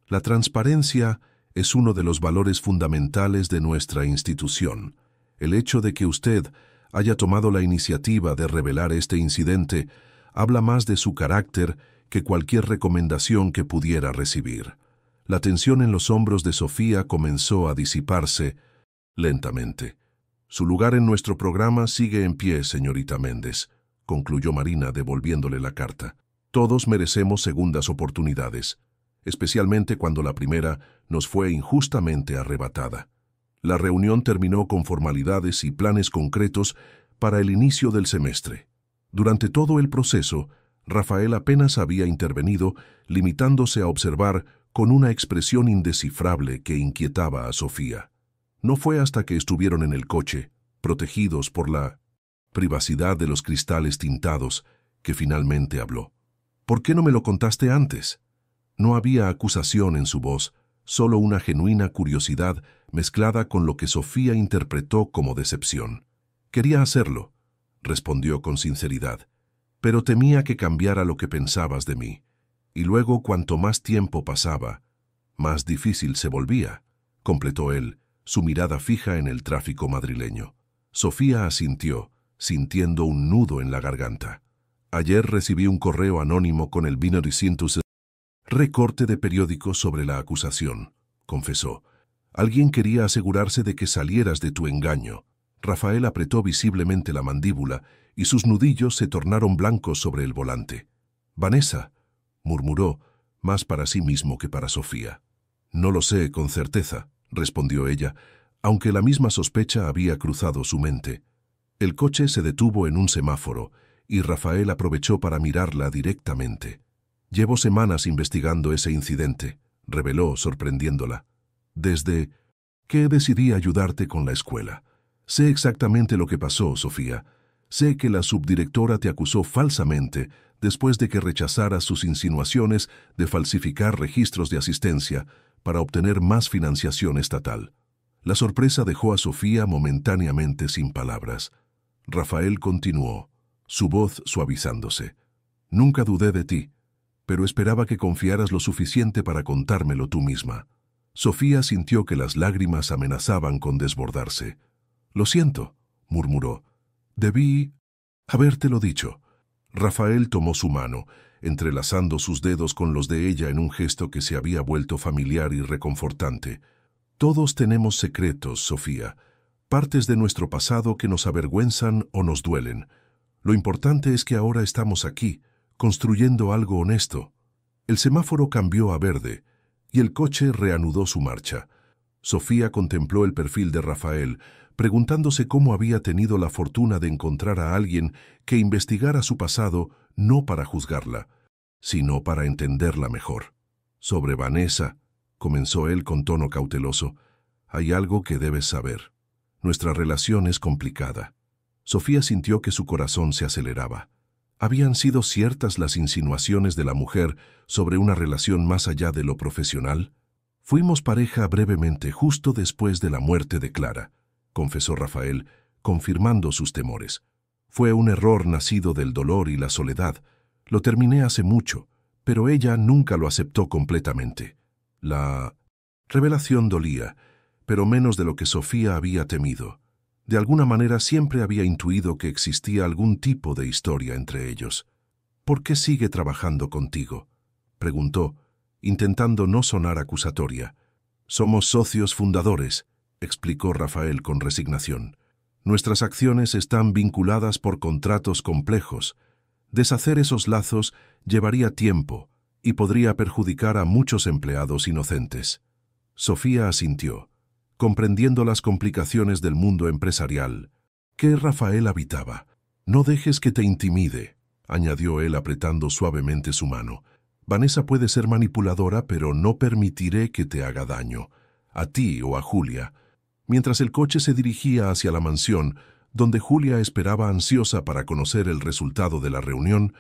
La transparencia es uno de los valores fundamentales de nuestra institución. El hecho de que usted haya tomado la iniciativa de revelar este incidente habla más de su carácter que cualquier recomendación que pudiera recibir. La tensión en los hombros de Sofía comenzó a disiparse lentamente. «Su lugar en nuestro programa sigue en pie, señorita Méndez», concluyó Marina devolviéndole la carta. «Todos merecemos segundas oportunidades, especialmente cuando la primera nos fue injustamente arrebatada». La reunión terminó con formalidades y planes concretos para el inicio del semestre. Durante todo el proceso, Rafael apenas había intervenido, limitándose a observar con una expresión indescifrable que inquietaba a Sofía. No fue hasta que estuvieron en el coche, protegidos por la privacidad de los cristales tintados, que finalmente habló. «¿Por qué no me lo contaste antes?» No había acusación en su voz, solo una genuina curiosidad mezclada con lo que Sofía interpretó como decepción. «Quería hacerlo», respondió con sinceridad, «pero temía que cambiara lo que pensabas de mí. Y luego, cuanto más tiempo pasaba, más difícil se volvía», completó él, su mirada fija en el tráfico madrileño. Sofía asintió, sintiendo un nudo en la garganta. «Ayer recibí un correo anónimo con el recorte de periódico sobre la acusación», confesó. «Alguien quería asegurarse de que salieras de tu engaño». Rafael apretó visiblemente la mandíbula y sus nudillos se tornaron blancos sobre el volante. «Vanessa», murmuró, más para sí mismo que para Sofía. «No lo sé con certeza», respondió ella, aunque la misma sospecha había cruzado su mente. El coche se detuvo en un semáforo y Rafael aprovechó para mirarla directamente. «Llevo semanas investigando ese incidente», reveló, sorprendiéndola. «Desde que decidí ayudarte con la escuela. Sé exactamente lo que pasó, Sofía. Sé que la subdirectora te acusó falsamente después de que rechazaras sus insinuaciones de falsificar registros de asistencia para obtener más financiación estatal». La sorpresa dejó a Sofía momentáneamente sin palabras. Rafael continuó, su voz suavizándose. «Nunca dudé de ti, pero esperaba que confiaras lo suficiente para contármelo tú misma». Sofía sintió que las lágrimas amenazaban con desbordarse. «Lo siento», murmuró. «Debí habértelo dicho». Rafael tomó su mano, entrelazando sus dedos con los de ella en un gesto que se había vuelto familiar y reconfortante. «Todos tenemos secretos, Sofía, partes de nuestro pasado que nos avergüenzan o nos duelen. Lo importante es que ahora estamos aquí, construyendo algo honesto». El semáforo cambió a verde y el coche reanudó su marcha. Sofía contempló el perfil de Rafael, preguntándose cómo había tenido la fortuna de encontrar a alguien que investigara su pasado no para juzgarla, sino para entenderla mejor. «Sobre Vanessa», comenzó él con tono cauteloso, «hay algo que debes saber. Nuestra relación es complicada». Sofía sintió que su corazón se aceleraba. ¿Habían sido ciertas las insinuaciones de la mujer sobre una relación más allá de lo profesional? «Fuimos pareja brevemente justo después de la muerte de Clara. confesó Rafael, confirmando sus temores. Fue un error nacido del dolor y la soledad. Lo terminé hace mucho, pero ella nunca lo aceptó completamente. La revelación dolía, pero menos de lo que Sofía había temido. De alguna manera siempre había intuido que existía algún tipo de historia entre ellos. «¿Por qué sigue trabajando contigo?», preguntó, intentando no sonar acusatoria. «Somos socios fundadores», explicó Rafael con resignación. «Nuestras acciones están vinculadas por contratos complejos. Deshacer esos lazos llevaría tiempo y podría perjudicar a muchos empleados inocentes». Sofía asintió, comprendiendo las complicaciones del mundo empresarial, que Rafael habitaba. «No dejes que te intimide», añadió él apretando suavemente su mano. «Vanessa puede ser manipuladora, pero no permitiré que te haga daño, a ti o a Julia». Mientras el coche se dirigía hacia la mansión, donde Julia esperaba ansiosa para conocer el resultado de la reunión,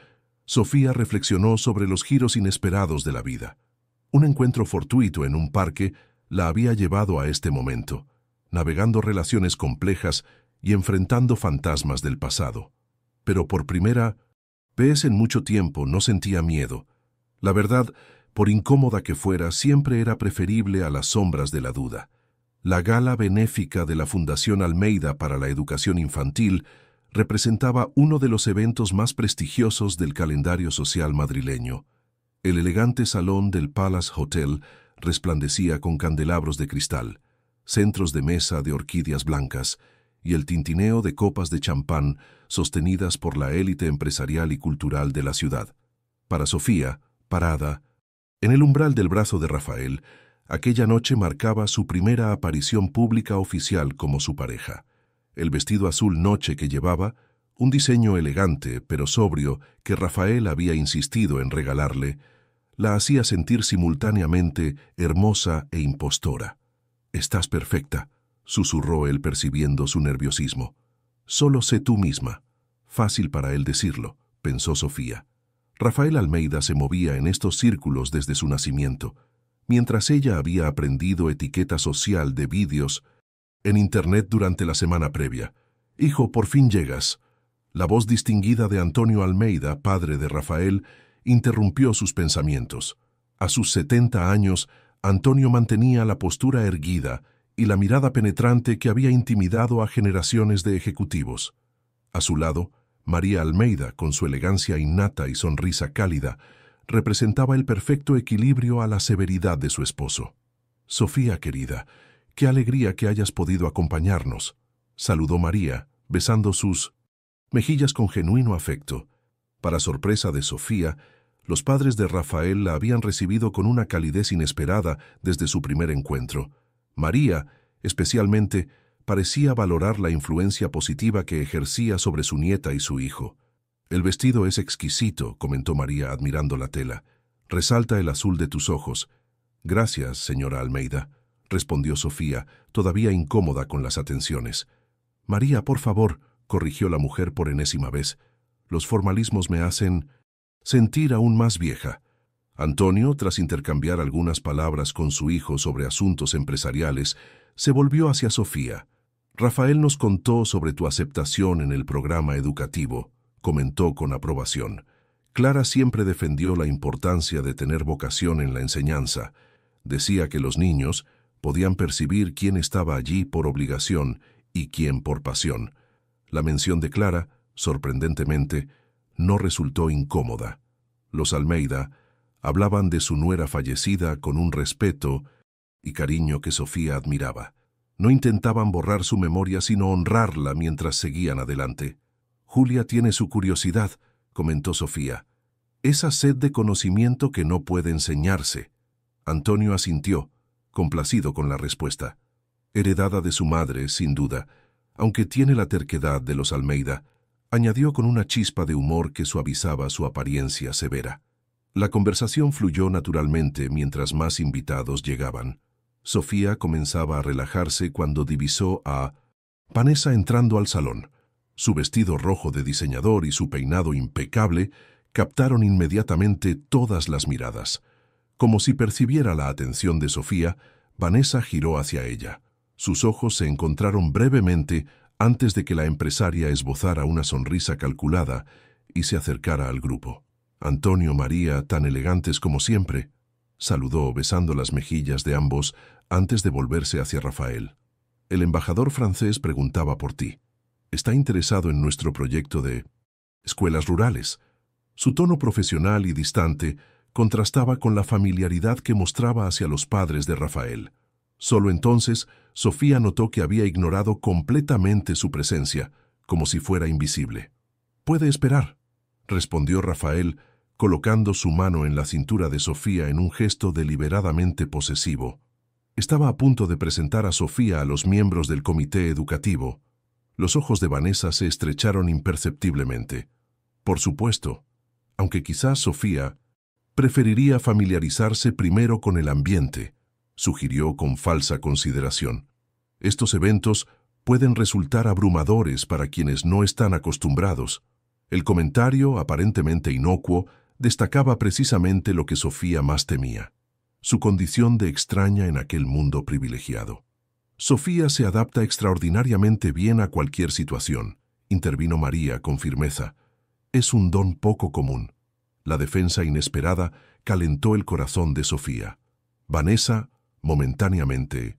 Sofía reflexionó sobre los giros inesperados de la vida. Un encuentro fortuito en un parque la había llevado a este momento, navegando relaciones complejas y enfrentando fantasmas del pasado. Pero por primera vez en mucho tiempo no sentía miedo. La verdad, por incómoda que fuera, siempre era preferible a las sombras de la duda. La gala benéfica de la Fundación Almeida para la Educación Infantil representaba uno de los eventos más prestigiosos del calendario social madrileño. El elegante salón del Palace Hotel resplandecía con candelabros de cristal, centros de mesa de orquídeas blancas y el tintineo de copas de champán sostenidas por la élite empresarial y cultural de la ciudad. Para Sofía, parada en el umbral del brazo de Rafael, aquella noche marcaba su primera aparición pública oficial como su pareja. El vestido azul noche que llevaba, un diseño elegante pero sobrio que Rafael había insistido en regalarle, la hacía sentir simultáneamente hermosa e impostora. «Estás perfecta», susurró él percibiendo su nerviosismo. «Solo sé tú misma». Fácil para él decirlo, pensó Sofía. Rafael Almeida se movía en estos círculos desde su nacimiento, mientras ella había aprendido etiqueta social de vídeos en Internet durante la semana previa. «Hijo, por fin llegas». La voz distinguida de Antonio Almeida, padre de Rafael, interrumpió sus pensamientos. A sus 70 años, Antonio mantenía la postura erguida y la mirada penetrante que había intimidado a generaciones de ejecutivos. A su lado, María Almeida, con su elegancia innata y sonrisa cálida, representaba el perfecto equilibrio a la severidad de su esposo. «Sofía, querida, qué alegría que hayas podido acompañarnos», saludó María, besando sus mejillas con genuino afecto. Para sorpresa de Sofía, los padres de Rafael la habían recibido con una calidez inesperada desde su primer encuentro. María, especialmente, parecía valorar la influencia positiva que ejercía sobre su nieta y su hijo. «El vestido es exquisito», comentó María admirando la tela. «Resalta el azul de tus ojos». «Gracias, señora Almeida», respondió Sofía, todavía incómoda con las atenciones. «María, por favor», corrigió la mujer por enésima vez. «Los formalismos me hacen sentir aún más vieja». Antonio, tras intercambiar algunas palabras con su hijo sobre asuntos empresariales, se volvió hacia Sofía. «Rafael nos contó sobre tu aceptación en el programa educativo», comentó con aprobación. Clara siempre defendió la importancia de tener vocación en la enseñanza. Decía que los niños podían percibir quién estaba allí por obligación y quién por pasión. La mención de Clara, sorprendentemente, no resultó incómoda. Los Almeida hablaban de su nuera fallecida con un respeto y cariño que Sofía admiraba. No intentaban borrar su memoria, sino honrarla mientras seguían adelante. «Julia tiene su curiosidad», comentó Sofía. «Esa sed de conocimiento que no puede enseñarse». Antonio asintió, complacido con la respuesta. Heredada de su madre, sin duda, aunque tiene la terquedad de los Almeida, añadió con una chispa de humor que suavizaba su apariencia severa. La conversación fluyó naturalmente mientras más invitados llegaban. Sofía comenzaba a relajarse cuando divisó a Vanessa entrando al salón. Su vestido rojo de diseñador y su peinado impecable captaron inmediatamente todas las miradas. Como si percibiera la atención de Sofía, Vanessa giró hacia ella. Sus ojos se encontraron brevemente antes de que la empresaria esbozara una sonrisa calculada y se acercara al grupo. Antonio, María, tan elegantes como siempre, saludó besando las mejillas de ambos antes de volverse hacia Rafael. El embajador francés preguntaba por ti. Está interesado en nuestro proyecto de escuelas rurales. Su tono profesional y distante contrastaba con la familiaridad que mostraba hacia los padres de Rafael. Solo entonces, Sofía notó que había ignorado completamente su presencia, como si fuera invisible. «Puede esperar», respondió Rafael, colocando su mano en la cintura de Sofía en un gesto deliberadamente posesivo. Estaba a punto de presentar a Sofía a los miembros del comité educativo. Los ojos de Vanessa se estrecharon imperceptiblemente. Por supuesto, aunque quizás Sofía preferiría familiarizarse primero con el ambiente, sugirió con falsa consideración. Estos eventos pueden resultar abrumadores para quienes no están acostumbrados. El comentario, aparentemente inocuo, destacaba precisamente lo que Sofía más temía: su condición de extraña en aquel mundo privilegiado. Sofía se adapta extraordinariamente bien a cualquier situación, intervino María con firmeza. Es un don poco común. La defensa inesperada calentó el corazón de Sofía. Vanessa, momentáneamente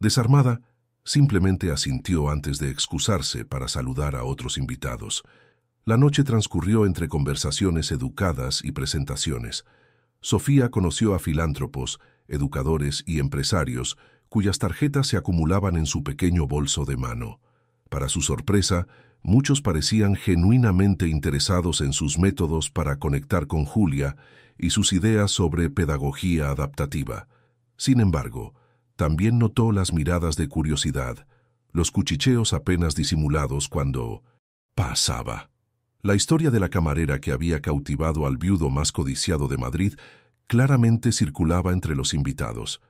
desarmada, simplemente asintió antes de excusarse para saludar a otros invitados. La noche transcurrió entre conversaciones educadas y presentaciones. Sofía conoció a filántropos, educadores y empresarios cuyas tarjetas se acumulaban en su pequeño bolso de mano. Para su sorpresa, muchos parecían genuinamente interesados en sus métodos para conectar con Julia y sus ideas sobre pedagogía adaptativa. Sin embargo, también notó las miradas de curiosidad, los cuchicheos apenas disimulados cuando pasaba. La historia de la camarera que había cautivado al viudo más codiciado de Madrid claramente circulaba entre los invitados.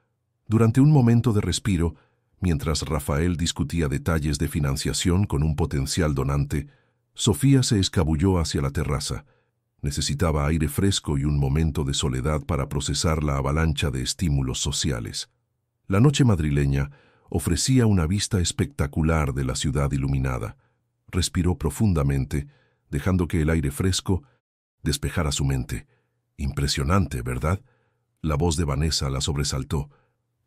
Durante un momento de respiro, mientras Rafael discutía detalles de financiación con un potencial donante, Sofía se escabulló hacia la terraza. Necesitaba aire fresco y un momento de soledad para procesar la avalancha de estímulos sociales. La noche madrileña ofrecía una vista espectacular de la ciudad iluminada. Respiró profundamente, dejando que el aire fresco despejara su mente. Impresionante, ¿verdad? La voz de Vanessa la sobresaltó.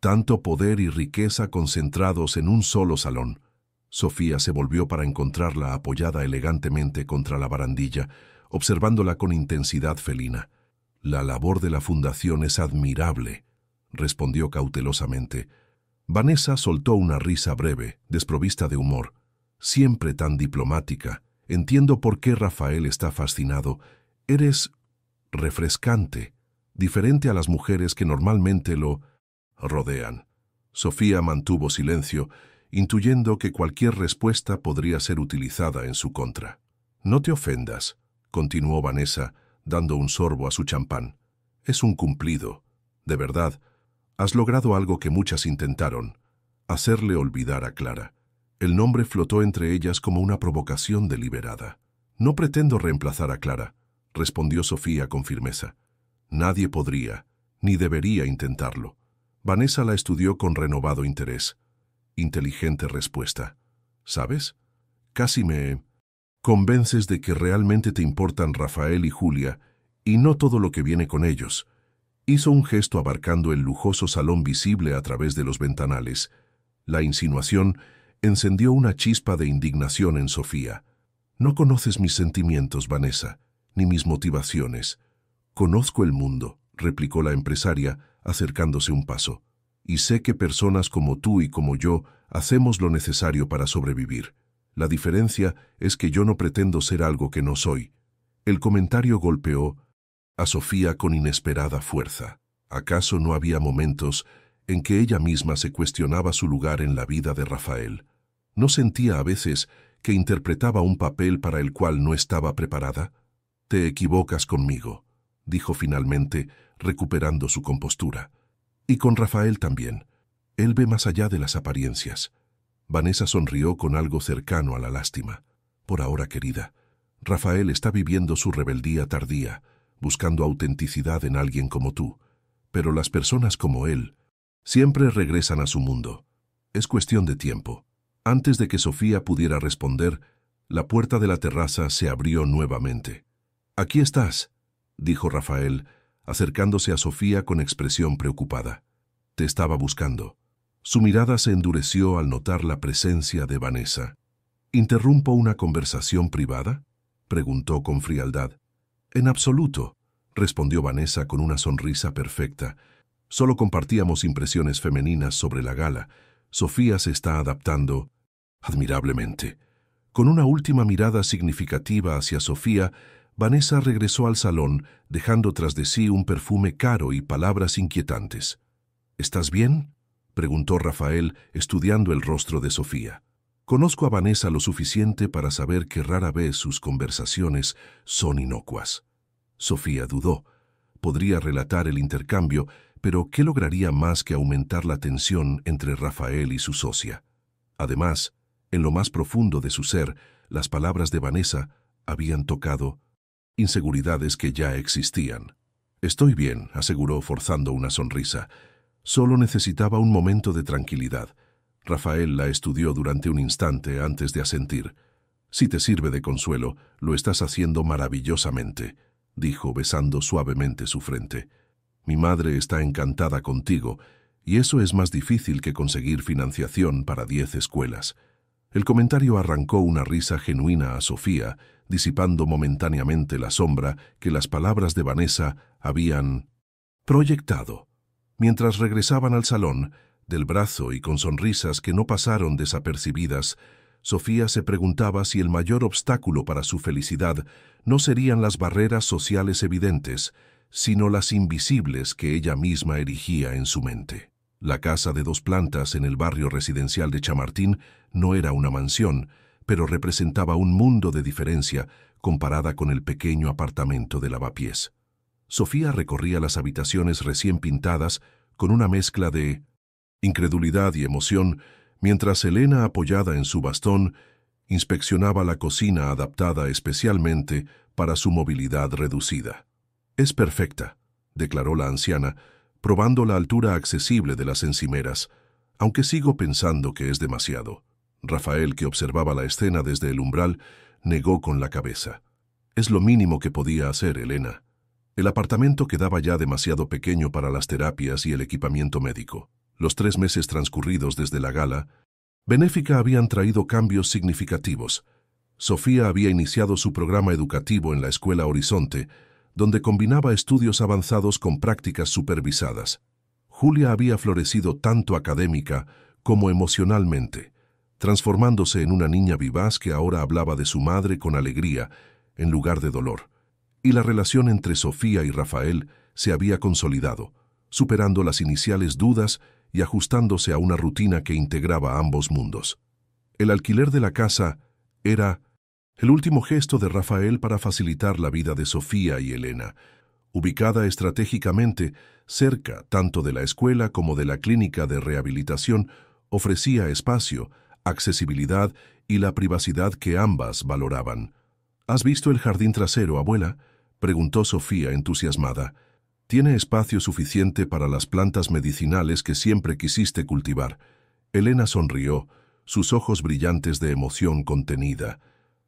Tanto poder y riqueza concentrados en un solo salón. Sofía se volvió para encontrarla apoyada elegantemente contra la barandilla, observándola con intensidad felina. «La labor de la fundación es admirable», respondió cautelosamente. Vanessa soltó una risa breve, desprovista de humor. «Siempre tan diplomática. Entiendo por qué Rafael está fascinado. Eres refrescante, diferente a las mujeres que normalmente lo rodean». Sofía mantuvo silencio, intuyendo que cualquier respuesta podría ser utilizada en su contra. «No te ofendas», continuó Vanessa, dando un sorbo a su champán. «Es un cumplido. De verdad, has logrado algo que muchas intentaron: hacerle olvidar a Clara». El nombre flotó entre ellas como una provocación deliberada. «No pretendo reemplazar a Clara», respondió Sofía con firmeza. «Nadie podría, ni debería intentarlo». Vanessa la estudió con renovado interés. Inteligente respuesta. «¿Sabes? Casi me convences de que realmente te importan Rafael y Julia, y no todo lo que viene con ellos». Hizo un gesto abarcando el lujoso salón visible a través de los ventanales. La insinuación encendió una chispa de indignación en Sofía. «No conoces mis sentimientos, Vanessa, ni mis motivaciones». «Conozco el mundo», replicó la empresaria, acercándose un paso. «Y sé que personas como tú y como yo hacemos lo necesario para sobrevivir. La diferencia es que yo no pretendo ser algo que no soy». El comentario golpeó a Sofía con inesperada fuerza. ¿Acaso no había momentos en que ella misma se cuestionaba su lugar en la vida de Rafael? ¿No sentía a veces que interpretaba un papel para el cual no estaba preparada? «Te equivocas conmigo», dijo finalmente, recuperando su compostura. «Y con Rafael también. Él ve más allá de las apariencias». Vanessa sonrió con algo cercano a la lástima. «Por ahora, querida, Rafael está viviendo su rebeldía tardía, buscando autenticidad en alguien como tú. Pero las personas como él siempre regresan a su mundo. Es cuestión de tiempo. Antes de que Sofía pudiera responder, la puerta de la terraza se abrió nuevamente. «Aquí estás», dijo Rafael, acercándose a Sofía con expresión preocupada. «Te estaba buscando». Su mirada se endureció al notar la presencia de Vanessa. «¿Interrumpo una conversación privada?», preguntó con frialdad. «En absoluto», respondió Vanessa con una sonrisa perfecta. «Solo compartíamos impresiones femeninas sobre la gala. Sofía se está adaptando admirablemente». Con una última mirada significativa hacia Sofía, Vanessa regresó al salón, dejando tras de sí un perfume caro y palabras inquietantes. «¿Estás bien?», preguntó Rafael, estudiando el rostro de Sofía. Conozco a Vanessa lo suficiente para saber que rara vez sus conversaciones son inocuas. Sofía dudó. Podría relatar el intercambio, pero ¿qué lograría más que aumentar la tensión entre Rafael y su socia? Además, en lo más profundo de su ser, las palabras de Vanessa habían tocado inseguridades que ya existían. «Estoy bien», aseguró forzando una sonrisa. Solo necesitaba un momento de tranquilidad. Rafael la estudió durante un instante antes de asentir. «Si te sirve de consuelo, lo estás haciendo maravillosamente», dijo besando suavemente su frente. «Mi madre está encantada contigo, y eso es más difícil que conseguir financiación para 10 escuelas». El comentario arrancó una risa genuina a Sofía, disipando momentáneamente la sombra que las palabras de Vanessa habían proyectado. Mientras regresaban al salón, del brazo y con sonrisas que no pasaron desapercibidas, Sofía se preguntaba si el mayor obstáculo para su felicidad no serían las barreras sociales evidentes, sino las invisibles que ella misma erigía en su mente. La casa de 2 plantas en el barrio residencial de Chamartín no era una mansión, pero representaba un mundo de diferencia comparada con el pequeño apartamento de Lavapiés. Sofía recorría las habitaciones recién pintadas con una mezcla de incredulidad y emoción, mientras Elena, apoyada en su bastón, inspeccionaba la cocina adaptada especialmente para su movilidad reducida. «Es perfecta», declaró la anciana, probando la altura accesible de las encimeras, «aunque sigo pensando que es demasiado». Rafael, que observaba la escena desde el umbral, negó con la cabeza. «Es lo mínimo que podía hacer, Elena». El apartamento quedaba ya demasiado pequeño para las terapias y el equipamiento médico. Los 3 meses transcurridos desde la gala benéfica habían traído cambios significativos. Sofía había iniciado su programa educativo en la Escuela Horizonte, donde combinaba estudios avanzados con prácticas supervisadas. Julia había florecido tanto académica como emocionalmente, transformándose en una niña vivaz que ahora hablaba de su madre con alegría en lugar de dolor. Y la relación entre Sofía y Rafael se había consolidado, superando las iniciales dudas y ajustándose a una rutina que integraba ambos mundos. El alquiler de la casa era el último gesto de Rafael para facilitar la vida de Sofía y Elena. Ubicada estratégicamente cerca tanto de la escuela como de la clínica de rehabilitación, ofrecía espacio, accesibilidad y la privacidad que ambas valoraban. «¿Has visto el jardín trasero, abuela?», preguntó Sofía entusiasmada. «Tiene espacio suficiente para las plantas medicinales que siempre quisiste cultivar». Elena sonrió, sus ojos brillantes de emoción contenida.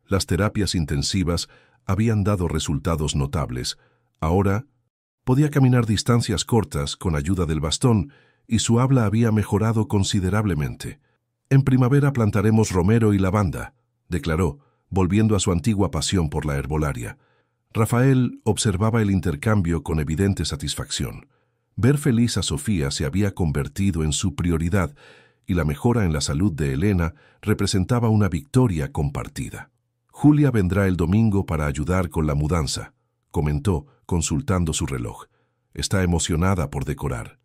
Las terapias intensivas habían dado resultados notables. Ahora podía caminar distancias cortas con ayuda del bastón y su habla había mejorado considerablemente. «En primavera plantaremos romero y lavanda», declaró, volviendo a su antigua pasión por la herbolaria. Rafael observaba el intercambio con evidente satisfacción. Ver feliz a Sofía se había convertido en su prioridad y la mejora en la salud de Elena representaba una victoria compartida. «Julia vendrá el domingo para ayudar con la mudanza», comentó, consultando su reloj. «Está emocionada por decorar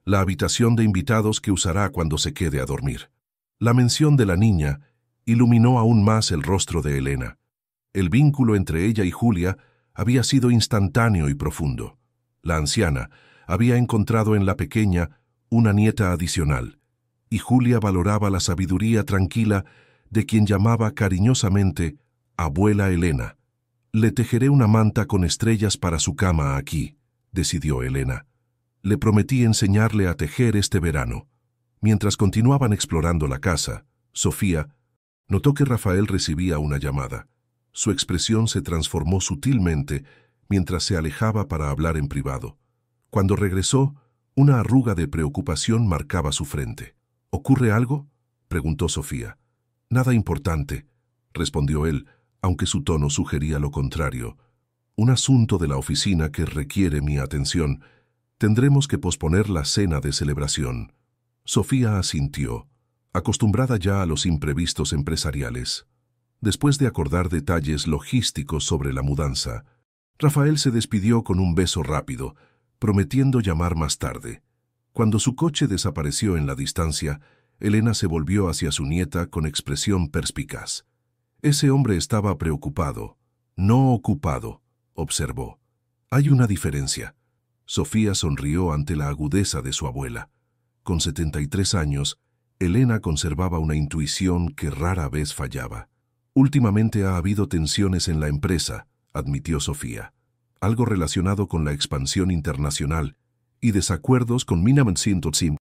la habitación de invitados que usará cuando se quede a dormir». La mención de la niña iluminó aún más el rostro de Elena. El vínculo entre ella y Julia había sido instantáneo y profundo. La anciana había encontrado en la pequeña una nieta adicional, y Julia valoraba la sabiduría tranquila de quien llamaba cariñosamente «Abuela Elena». «Le tejeré una manta con estrellas para su cama aquí», decidió Elena. «Le prometí enseñarle a tejer este verano». Mientras continuaban explorando la casa, Sofía notó que Rafael recibía una llamada. Su expresión se transformó sutilmente mientras se alejaba para hablar en privado. Cuando regresó, una arruga de preocupación marcaba su frente. ¿Ocurre algo?, preguntó Sofía. Nada importante, respondió él, aunque su tono sugería lo contrario. Un asunto de la oficina que requiere mi atención. Tendremos que posponer la cena de celebración. Sofía asintió, acostumbrada ya a los imprevistos empresariales. Después de acordar detalles logísticos sobre la mudanza, Rafael se despidió con un beso rápido, prometiendo llamar más tarde. Cuando su coche desapareció en la distancia, Elena se volvió hacia su nieta con expresión perspicaz. Ese hombre estaba preocupado, no ocupado, observó. Hay una diferencia. Sofía sonrió ante la agudeza de su abuela. Con 73 años, Elena conservaba una intuición que rara vez fallaba. Últimamente ha habido tensiones en la empresa, admitió Sofía. Algo relacionado con la expansión internacional y desacuerdos con Minamantsintotzim.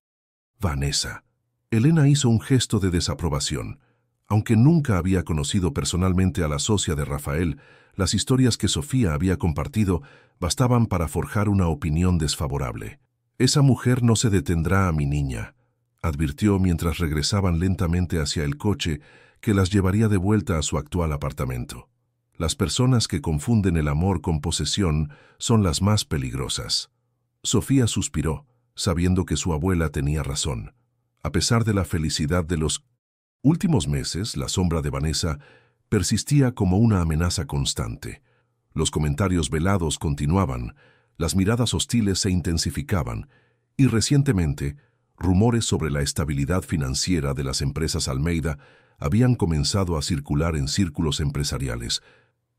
Vanessa. Elena hizo un gesto de desaprobación. Aunque nunca había conocido personalmente a la socia de Rafael, las historias que Sofía había compartido bastaban para forjar una opinión desfavorable. Esa mujer no se detendrá a mi niña, advirtió mientras regresaban lentamente hacia el coche que las llevaría de vuelta a su actual apartamento. Las personas que confunden el amor con posesión son las más peligrosas. Sofía suspiró, sabiendo que su abuela tenía razón. A pesar de la felicidad de los últimos meses, la sombra de Vanessa persistía como una amenaza constante. Los comentarios velados continuaban, las miradas hostiles se intensificaban, y recientemente, rumores sobre la estabilidad financiera de las empresas Almeida habían comenzado a circular en círculos empresariales,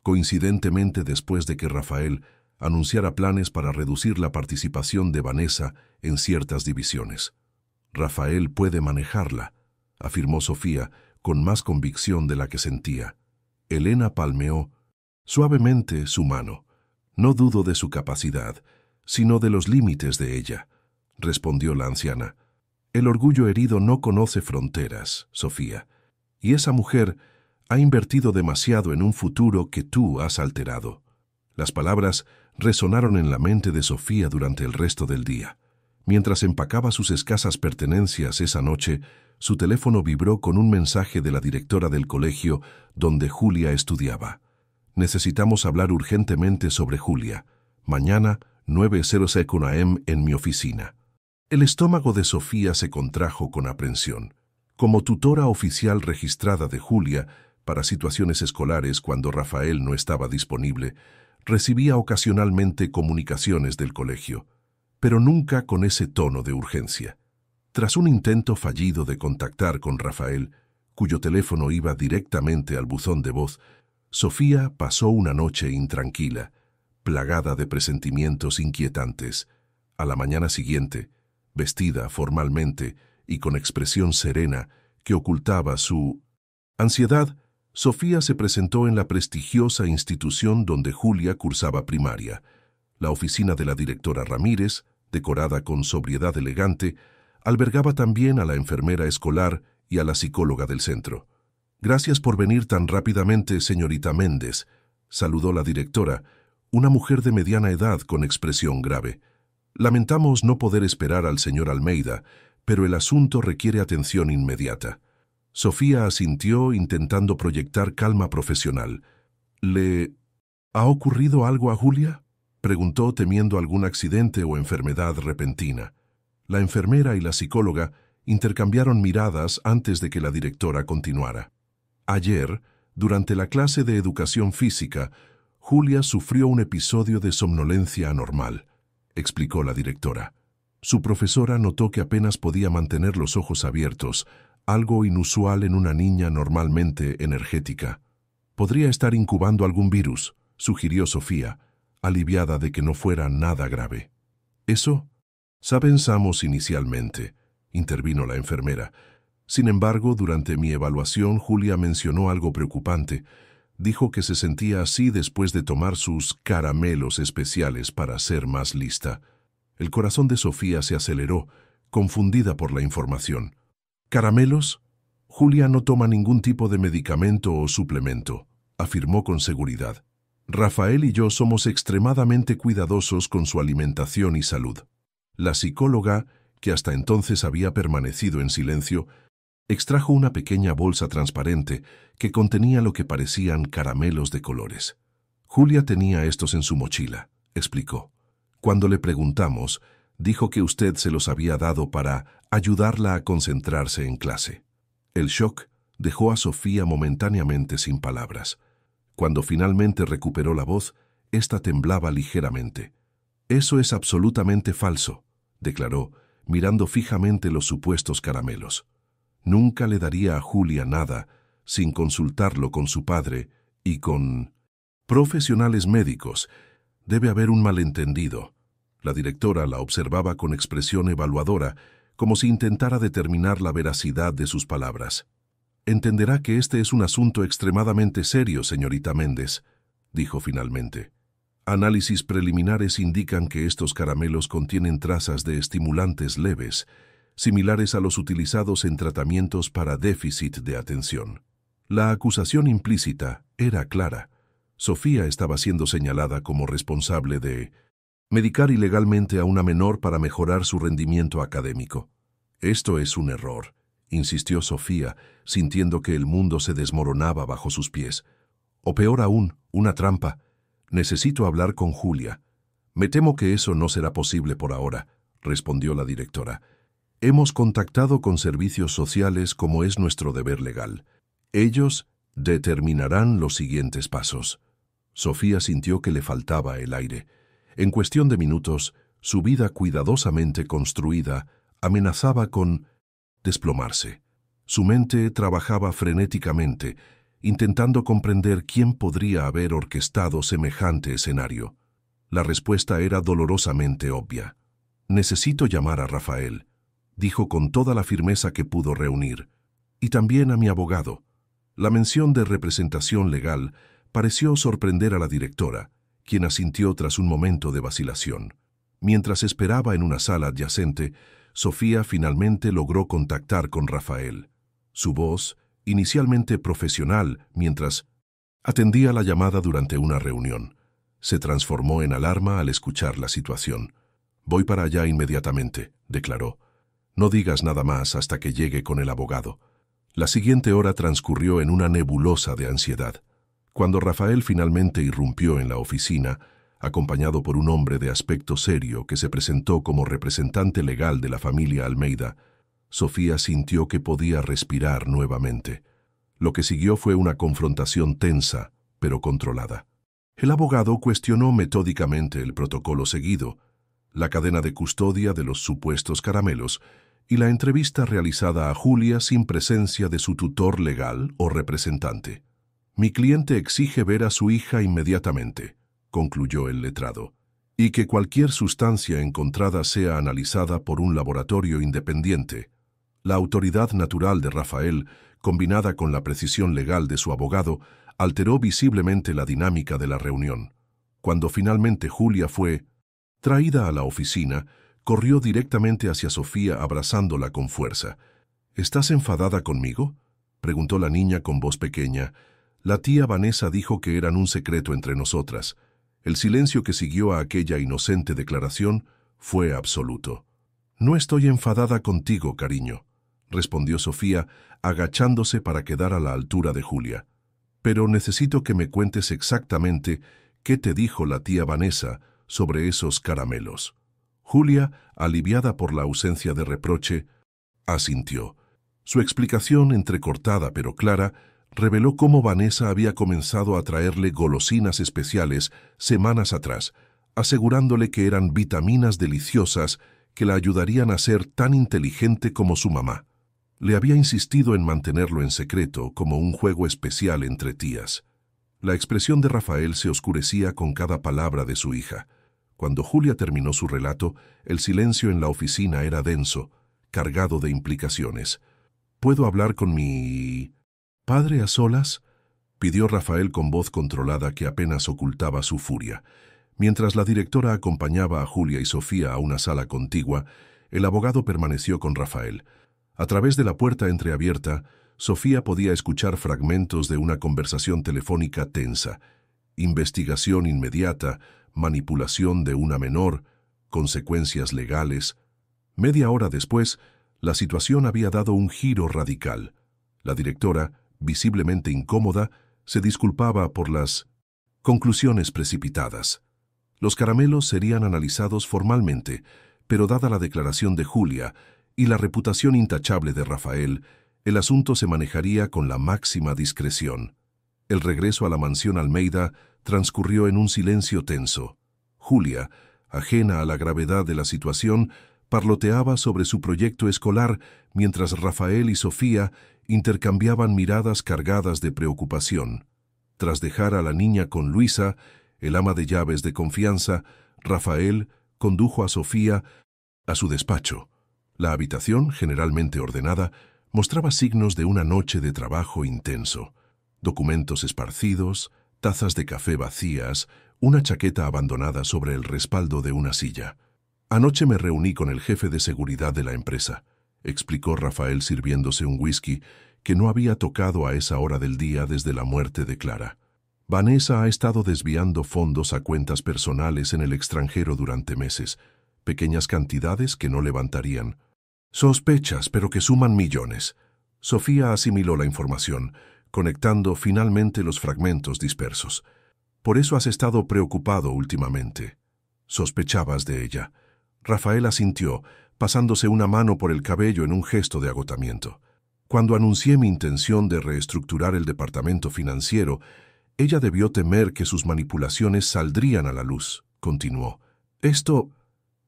coincidentemente después de que Rafael anunciara planes para reducir la participación de Vanessa en ciertas divisiones. Rafael puede manejarla, afirmó Sofía con más convicción de la que sentía. Elena palmeó suavemente su mano. No dudo de su capacidad, sino de los límites de ella, respondió la anciana. El orgullo herido no conoce fronteras, Sofía, y esa mujer ha invertido demasiado en un futuro que tú has alterado. Las palabras resonaron en la mente de Sofía durante el resto del día. Mientras empacaba sus escasas pertenencias esa noche, su teléfono vibró con un mensaje de la directora del colegio donde Julia estudiaba. Necesitamos hablar urgentemente sobre Julia. Mañana, 9:00 AM en mi oficina. El estómago de Sofía se contrajo con aprensión. Como tutora oficial registrada de Julia para situaciones escolares cuando Rafael no estaba disponible, recibía ocasionalmente comunicaciones del colegio, pero nunca con ese tono de urgencia. Tras un intento fallido de contactar con Rafael, cuyo teléfono iba directamente al buzón de voz, Sofía pasó una noche intranquila, plagada de presentimientos inquietantes. A la mañana siguiente, vestida formalmente y con expresión serena que ocultaba su ansiedad, Sofía se presentó en la prestigiosa institución donde Julia cursaba primaria. La oficina de la directora Ramírez, decorada con sobriedad elegante, albergaba también a la enfermera escolar y a la psicóloga del centro. «Gracias por venir tan rápidamente, señorita Méndez», saludó la directora, una mujer de mediana edad con expresión grave. «Lamentamos no poder esperar al señor Almeida, pero el asunto requiere atención inmediata». Sofía asintió intentando proyectar calma profesional. «¿Le ha ocurrido algo a Julia?», preguntó temiendo algún accidente o enfermedad repentina. La enfermera y la psicóloga intercambiaron miradas antes de que la directora continuara. Ayer, durante la clase de educación física, Julia sufrió un episodio de somnolencia anormal, explicó la directora. Su profesora notó que apenas podía mantener los ojos abiertos, algo inusual en una niña normalmente energética. «Podría estar incubando algún virus», sugirió Sofía, aliviada de que no fuera nada grave. «Eso pensamos inicialmente», intervino la enfermera. «Sin embargo, durante mi evaluación, Julia mencionó algo preocupante. Dijo que se sentía así después de tomar sus caramelos especiales para ser más lista». El corazón de Sofía se aceleró, confundida por la información. ¿Caramelos? Julia no toma ningún tipo de medicamento o suplemento, afirmó con seguridad. Rafael y yo somos extremadamente cuidadosos con su alimentación y salud. La psicóloga, que hasta entonces había permanecido en silencio, extrajo una pequeña bolsa transparente que contenía lo que parecían caramelos de colores. Julia tenía estos en su mochila, explicó. Cuando le preguntamos, dijo que usted se los había dado para ayudarla a concentrarse en clase. El shock dejó a Sofía momentáneamente sin palabras. Cuando finalmente recuperó la voz, ésta temblaba ligeramente. «Eso es absolutamente falso», declaró, mirando fijamente los supuestos caramelos. Nunca le daría a Julia nada sin consultarlo con su padre y con profesionales médicos. Debe haber un malentendido. La directora la observaba con expresión evaluadora, como si intentara determinar la veracidad de sus palabras. «Entenderá que este es un asunto extremadamente serio, señorita Méndez», dijo finalmente. «Análisis preliminares indican que estos caramelos contienen trazas de estimulantes leves, similares a los utilizados en tratamientos para déficit de atención». La acusación implícita era clara. Sofía estaba siendo señalada como responsable de medicar ilegalmente a una menor para mejorar su rendimiento académico. «Esto es un error», insistió Sofía, sintiendo que el mundo se desmoronaba bajo sus pies. «O peor aún, una trampa. Necesito hablar con Julia». «Me temo que eso no será posible por ahora», respondió la directora. «Hemos contactado con servicios sociales como es nuestro deber legal. Ellos determinarán los siguientes pasos». Sofía sintió que le faltaba el aire. En cuestión de minutos, su vida cuidadosamente construida amenazaba con desplomarse. Su mente trabajaba frenéticamente, intentando comprender quién podría haber orquestado semejante escenario. La respuesta era dolorosamente obvia. «Necesito llamar a Rafael», dijo con toda la firmeza que pudo reunir, «y también a mi abogado». La mención de representación legal pareció sorprender a la directora, quien asintió tras un momento de vacilación. Mientras esperaba en una sala adyacente, Sofía finalmente logró contactar con Rafael. Su voz, inicialmente profesional mientras atendía la llamada durante una reunión, se transformó en alarma al escuchar la situación. «Voy para allá inmediatamente», declaró. «No digas nada más hasta que llegue con el abogado». La siguiente hora transcurrió en una nebulosa de ansiedad. Cuando Rafael finalmente irrumpió en la oficina, acompañado por un hombre de aspecto serio que se presentó como representante legal de la familia Almeida, Sofía sintió que podía respirar nuevamente. Lo que siguió fue una confrontación tensa, pero controlada. El abogado cuestionó metódicamente el protocolo seguido, la cadena de custodia de los supuestos caramelos y la entrevista realizada a Julia sin presencia de su tutor legal o representante. «Mi cliente exige ver a su hija inmediatamente», concluyó el letrado, «y que cualquier sustancia encontrada sea analizada por un laboratorio independiente». La autoridad natural de Rafael, combinada con la precisión legal de su abogado, alteró visiblemente la dinámica de la reunión. Cuando finalmente Julia fue traída a la oficina, corrió directamente hacia Sofía abrazándola con fuerza. «¿Estás enfadada conmigo?», preguntó la niña con voz pequeña. La tía Vanessa dijo que eran un secreto entre nosotras. El silencio que siguió a aquella inocente declaración fue absoluto. «No estoy enfadada contigo, cariño», respondió Sofía, agachándose para quedar a la altura de Julia. «Pero necesito que me cuentes exactamente qué te dijo la tía Vanessa sobre esos caramelos». Julia, aliviada por la ausencia de reproche, asintió. Su explicación, entrecortada pero clara, reveló cómo Vanessa había comenzado a traerle golosinas especiales semanas atrás, asegurándole que eran vitaminas deliciosas que la ayudarían a ser tan inteligente como su mamá. Le había insistido en mantenerlo en secreto como un juego especial entre tías. La expresión de Rafael se oscurecía con cada palabra de su hija. Cuando Julia terminó su relato, el silencio en la oficina era denso, cargado de implicaciones. «¿Puedo hablar con mi padre a solas?», pidió Rafael con voz controlada que apenas ocultaba su furia. Mientras la directora acompañaba a Julia y Sofía a una sala contigua, El abogado permaneció con Rafael. A través de la puerta entreabierta, Sofía podía escuchar fragmentos de una conversación telefónica tensa. Investigación inmediata, manipulación de una menor, consecuencias legales. Media hora después, la situación había dado un giro radical. La directora, visiblemente incómoda, se disculpaba por las conclusiones precipitadas. Los caramelos serían analizados formalmente, pero dada la declaración de Julia y la reputación intachable de Rafael, el asunto se manejaría con la máxima discreción. El regreso a la mansión Almeida transcurrió en un silencio tenso. Julia, ajena a la gravedad de la situación, parloteaba sobre su proyecto escolar mientras Rafael y Sofía intercambiaban miradas cargadas de preocupación. Tras dejar a la niña con Luisa, el ama de llaves de confianza, Rafael condujo a Sofía a su despacho. La habitación, generalmente ordenada, mostraba signos de una noche de trabajo intenso. Documentos esparcidos, tazas de café vacías, una chaqueta abandonada sobre el respaldo de una silla. «Anoche me reuní con el jefe de seguridad de la empresa», explicó Rafael sirviéndose un whisky que no había tocado a esa hora del día desde la muerte de Clara. Vanessa ha estado desviando fondos a cuentas personales en el extranjero durante meses, pequeñas cantidades que no levantarían sospechas, pero que suman millones. Sofía asimiló la información, conectando finalmente los fragmentos dispersos. Por eso has estado preocupado últimamente. Sospechabas de ella. Rafael asintió, pasándose una mano por el cabello en un gesto de agotamiento. Cuando anuncié mi intención de reestructurar el departamento financiero, ella debió temer que sus manipulaciones saldrían a la luz, continuó. Esto,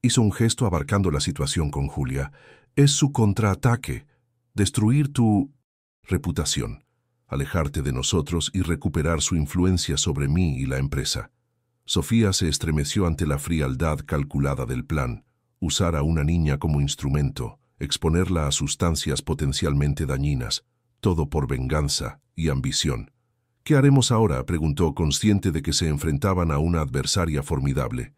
hizo un gesto abarcando la situación con Julia, es su contraataque, destruir tu reputación, alejarte de nosotros y recuperar su influencia sobre mí y la empresa. Sofía se estremeció ante la frialdad calculada del plan, usar a una niña como instrumento, exponerla a sustancias potencialmente dañinas, todo por venganza y ambición. «¿Qué haremos ahora?», preguntó, consciente de que se enfrentaban a una adversaria formidable.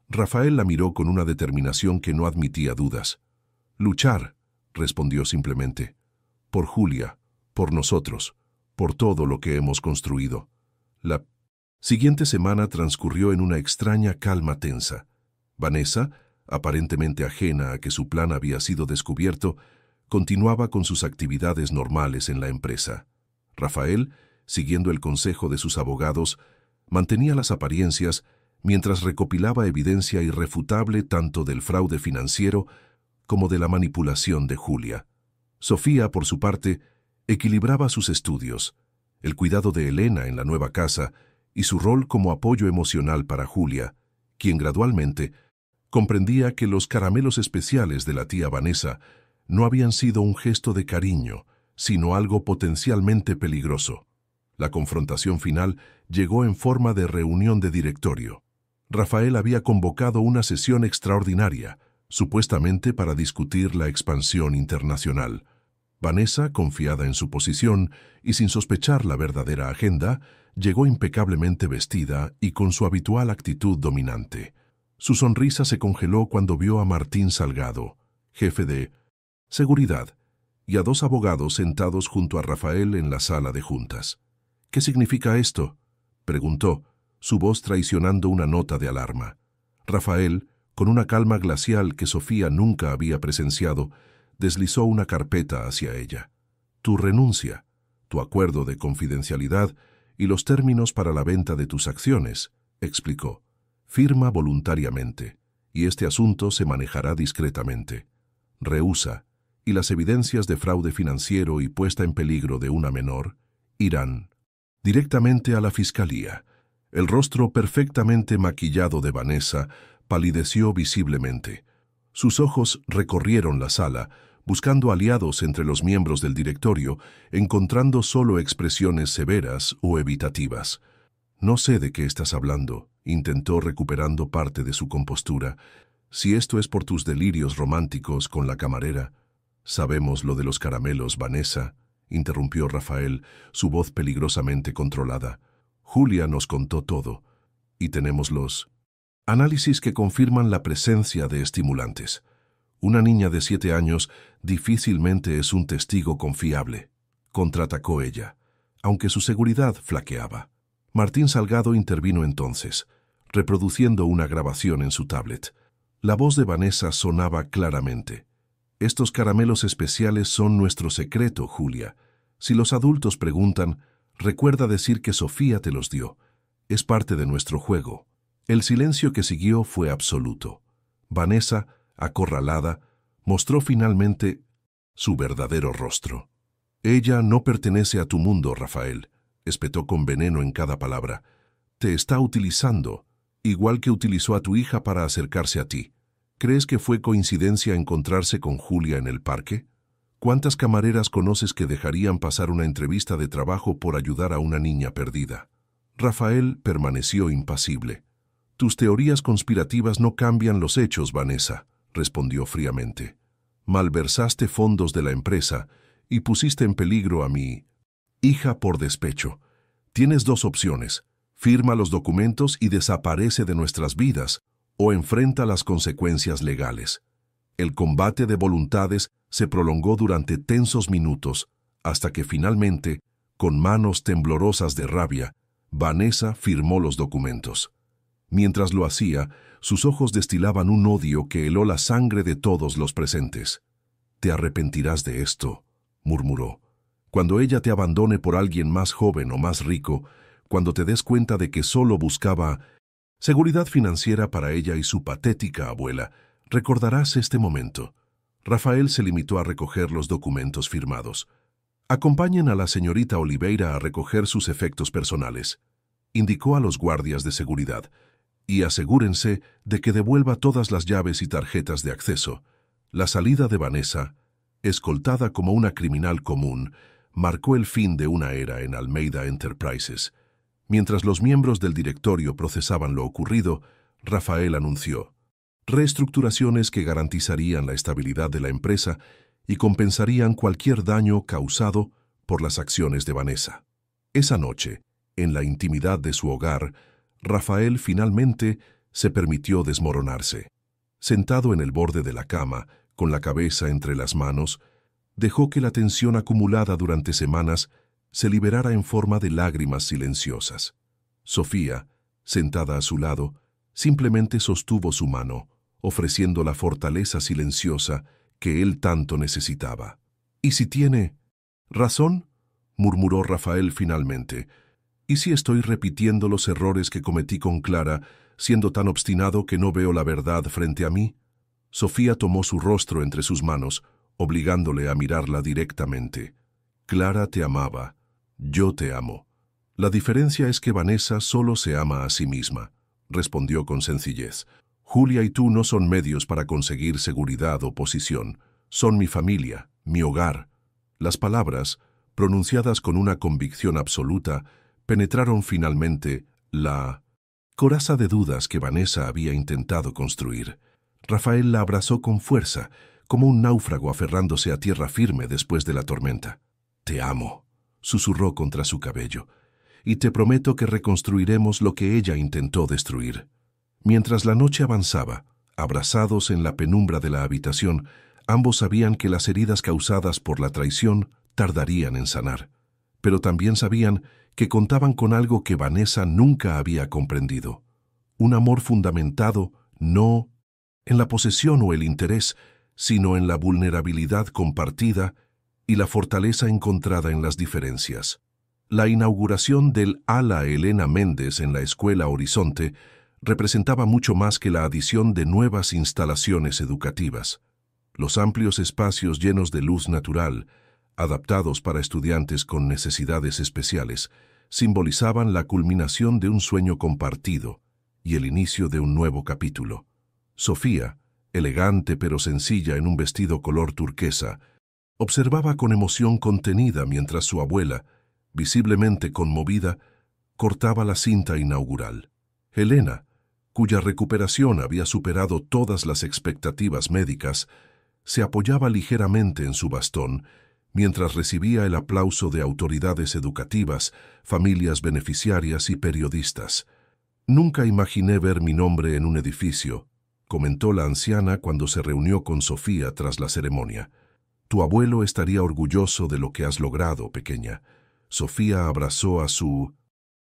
Rafael la miró con una determinación que no admitía dudas. «Luchar», respondió simplemente. «Por Julia, por nosotros, por todo lo que hemos construido». La siguiente semana transcurrió en una extraña calma tensa. Vanessa, aparentemente ajena a que su plan había sido descubierto, continuaba con sus actividades normales en la empresa. Rafael, siguiendo el consejo de sus abogados, mantenía las apariencias mientras recopilaba evidencia irrefutable tanto del fraude financiero como de la manipulación de Julia. Sofía, por su parte, equilibraba sus estudios, el cuidado de Elena en la nueva casa y su rol como apoyo emocional para Julia, quien gradualmente comprendía que los caramelos especiales de la tía Vanessa no habían sido un gesto de cariño, sino algo potencialmente peligroso. La confrontación final llegó en forma de reunión de directorio. Rafael había convocado una sesión extraordinaria, supuestamente para discutir la expansión internacional. Vanessa, confiada en su posición y sin sospechar la verdadera agenda, llegó impecablemente vestida y con su habitual actitud dominante. Su sonrisa se congeló cuando vio a Martín Salgado, jefe de seguridad, y a dos abogados sentados junto a Rafael en la sala de juntas. «¿Qué significa esto?», preguntó, su voz traicionando una nota de alarma. Rafael, con una calma glacial que Sofía nunca había presenciado, deslizó una carpeta hacia ella. «Tu renuncia, tu acuerdo de confidencialidad y los términos para la venta de tus acciones», explicó. «Firma voluntariamente, y este asunto se manejará discretamente. Rehúsa, y las evidencias de fraude financiero y puesta en peligro de una menor irán directamente a la fiscalía». El rostro perfectamente maquillado de Vanessa palideció visiblemente. Sus ojos recorrieron la sala, buscando aliados entre los miembros del directorio, encontrando solo expresiones severas o evitativas. «No sé de qué estás hablando», intentó recuperando parte de su compostura. «Si esto es por tus delirios románticos con la camarera». «Sabemos lo de los caramelos, Vanessa», interrumpió Rafael, su voz peligrosamente controlada. «Julia nos contó todo, y tenemos los análisis que confirman la presencia de estimulantes. Una niña de 7 años difícilmente es un testigo confiable, contraatacó ella, aunque su seguridad flaqueaba. Martín Salgado intervino entonces, reproduciendo una grabación en su tablet. La voz de Vanessa sonaba claramente. Estos caramelos especiales son nuestro secreto, Julia. Si los adultos preguntan, recuerda decir que Sofía te los dio. Es parte de nuestro juego. El silencio que siguió fue absoluto. Vanessa, acorralada, mostró finalmente su verdadero rostro. Ella no pertenece a tu mundo, Rafael, espetó con veneno en cada palabra. Te está utilizando, igual que utilizó a tu hija para acercarse a ti. ¿Crees que fue coincidencia encontrarse con Julia en el parque? ¿Cuántas camareras conoces que dejarían pasar una entrevista de trabajo por ayudar a una niña perdida? Rafael permaneció impasible. Tus teorías conspirativas no cambian los hechos, Vanessa, respondió fríamente. Malversaste fondos de la empresa y pusiste en peligro a mi hija por despecho. Tienes 2 opciones. Firma los documentos y desaparece de nuestras vidas, o enfrenta las consecuencias legales. El combate de voluntades se prolongó durante tensos minutos, hasta que finalmente, con manos temblorosas de rabia, Vanessa firmó los documentos. Mientras lo hacía, sus ojos destilaban un odio que heló la sangre de todos los presentes. «Te arrepentirás de esto», murmuró. «Cuando ella te abandone por alguien más joven o más rico, cuando te des cuenta de que solo buscaba seguridad financiera para ella y su patética abuela, recordarás este momento». Rafael se limitó a recoger los documentos firmados. «Acompañen a la señorita Oliveira a recoger sus efectos personales», indicó a los guardias de seguridad, «y asegúrense de que devuelva todas las llaves y tarjetas de acceso». La salida de Vanessa, escoltada como una criminal común, marcó el fin de una era en Almeida Enterprises. Mientras los miembros del directorio procesaban lo ocurrido, Rafael anunció reestructuraciones que garantizarían la estabilidad de la empresa y compensarían cualquier daño causado por las acciones de Vanessa. Esa noche, en la intimidad de su hogar, Rafael finalmente se permitió desmoronarse. Sentado en el borde de la cama, con la cabeza entre las manos, dejó que la tensión acumulada durante semanas se liberara en forma de lágrimas silenciosas. Sofía, sentada a su lado, simplemente sostuvo su mano, ofreciendo la fortaleza silenciosa que él tanto necesitaba. «¿Y si tiene razón?», murmuró Rafael finalmente. «¿Y si estoy repitiendo los errores que cometí con Clara, siendo tan obstinado que no veo la verdad frente a mí?» Sofía tomó su rostro entre sus manos, obligándole a mirarla directamente. «Clara te amaba. Yo te amo. La diferencia es que Vanessa solo se ama a sí misma», respondió con sencillez. «Julia y tú no son medios para conseguir seguridad o posición. Son mi familia, mi hogar». Las palabras, pronunciadas con una convicción absoluta, penetraron finalmente la coraza de dudas que Vanessa había intentado construir. Rafael la abrazó con fuerza, como un náufrago aferrándose a tierra firme después de la tormenta. «Te amo», susurró contra su cabello, «y te prometo que reconstruiremos lo que ella intentó destruir». Mientras la noche avanzaba, abrazados en la penumbra de la habitación, ambos sabían que las heridas causadas por la traición tardarían en sanar, pero también sabían que contaban con algo que Vanessa nunca había comprendido: un amor fundamentado no en la posesión o el interés, sino en la vulnerabilidad compartida y la fortaleza encontrada en las diferencias. La inauguración del Ala Elena Méndez en la Escuela Horizonte representaba mucho más que la adición de nuevas instalaciones educativas. Los amplios espacios llenos de luz natural, adaptados para estudiantes con necesidades especiales, simbolizaban la culminación de un sueño compartido y el inicio de un nuevo capítulo. Sofía, elegante pero sencilla en un vestido color turquesa, observaba con emoción contenida mientras su abuela, visiblemente conmovida, cortaba la cinta inaugural. Helena, cuya recuperación había superado todas las expectativas médicas, se apoyaba ligeramente en su bastón mientras recibía el aplauso de autoridades educativas, familias beneficiarias y periodistas. «Nunca imaginé ver mi nombre en un edificio», comentó la anciana cuando se reunió con Sofía tras la ceremonia. Tu abuelo estaría orgulloso de lo que has logrado, pequeña. Sofía abrazó a su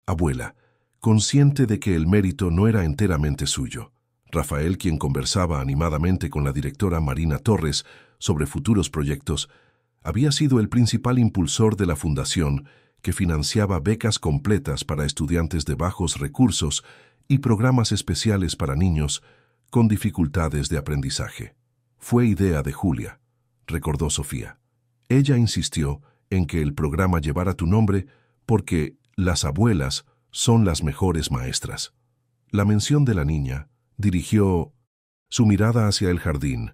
abuela, consciente de que el mérito no era enteramente suyo. Rafael, quien conversaba animadamente con la directora Marina Torres sobre futuros proyectos, había sido el principal impulsor de la fundación que financiaba becas completas para estudiantes de bajos recursos y programas especiales para niños con dificultades de aprendizaje. Fue idea de Julia, recordó Sofía. Ella insistió en que el programa llevara tu nombre porque las abuelas son las mejores maestras. La mención de la niña dirigió su mirada hacia el jardín,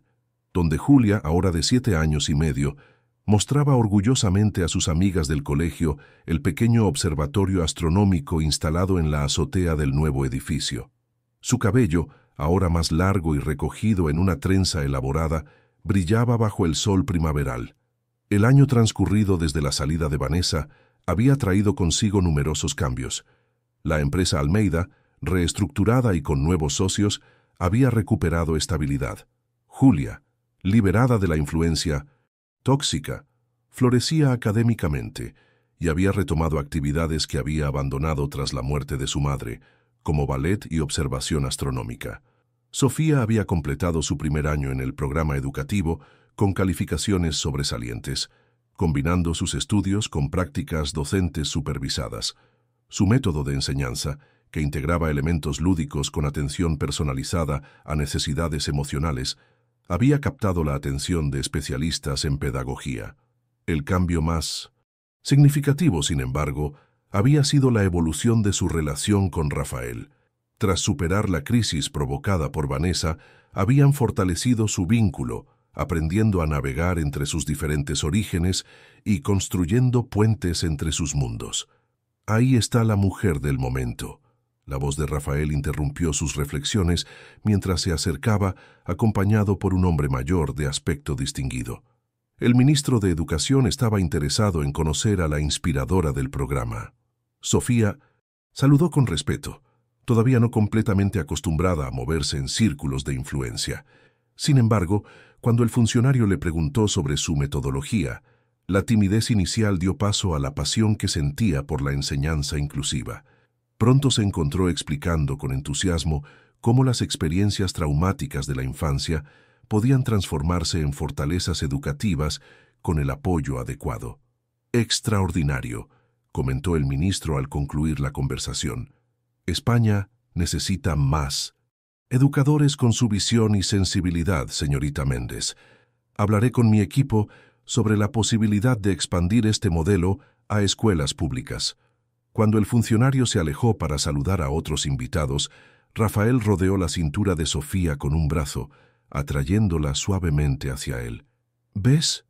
donde Julia, ahora de 7 años y medio, mostraba orgullosamente a sus amigas del colegio el pequeño observatorio astronómico instalado en la azotea del nuevo edificio. Su cabello, ahora más largo y recogido en una trenza elaborada, brillaba bajo el sol primaveral. El año transcurrido desde la salida de Vanessa había traído consigo numerosos cambios. La empresa Almeida, reestructurada y con nuevos socios, había recuperado estabilidad. Julia, liberada de la influencia tóxica, florecía académicamente y había retomado actividades que había abandonado tras la muerte de su madre, como ballet y observación astronómica. Sofía había completado su primer año en el programa educativo con calificaciones sobresalientes, combinando sus estudios con prácticas docentes supervisadas. Su método de enseñanza, que integraba elementos lúdicos con atención personalizada a necesidades emocionales, había captado la atención de especialistas en pedagogía. El cambio más significativo, sin embargo, había sido la evolución de su relación con Rafael. Tras superar la crisis provocada por Vanessa, habían fortalecido su vínculo, aprendiendo a navegar entre sus diferentes orígenes y construyendo puentes entre sus mundos. Ahí está la mujer del momento. La voz de Rafael interrumpió sus reflexiones mientras se acercaba, acompañado por un hombre mayor de aspecto distinguido. El ministro de Educación estaba interesado en conocer a la inspiradora del programa. Sofía saludó con respeto, todavía no completamente acostumbrada a moverse en círculos de influencia. Sin embargo, cuando el funcionario le preguntó sobre su metodología, la timidez inicial dio paso a la pasión que sentía por la enseñanza inclusiva. Pronto se encontró explicando con entusiasmo cómo las experiencias traumáticas de la infancia podían transformarse en fortalezas educativas con el apoyo adecuado. Extraordinario, comentó el ministro al concluir la conversación. España necesita más educadores con su visión y sensibilidad, señorita Méndez. Hablaré con mi equipo sobre la posibilidad de expandir este modelo a escuelas públicas. Cuando el funcionario se alejó para saludar a otros invitados, Rafael rodeó la cintura de Sofía con un brazo, atrayéndola suavemente hacia él. «¿Ves?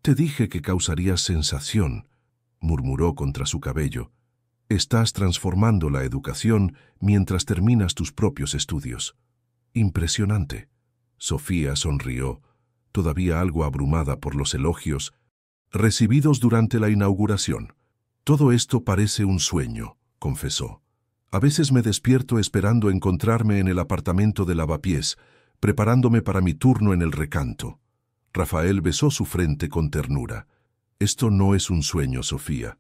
Te dije que causarías sensación», murmuró contra su cabello. «Estás transformando la educación mientras terminas tus propios estudios». «Impresionante». Sofía sonrió, todavía algo abrumada por los elogios recibidos durante la inauguración. «Todo esto parece un sueño», confesó. «A veces me despierto esperando encontrarme en el apartamento de Lavapiés, preparándome para mi turno en el recanto». Rafael besó su frente con ternura. «Esto no es un sueño, Sofía.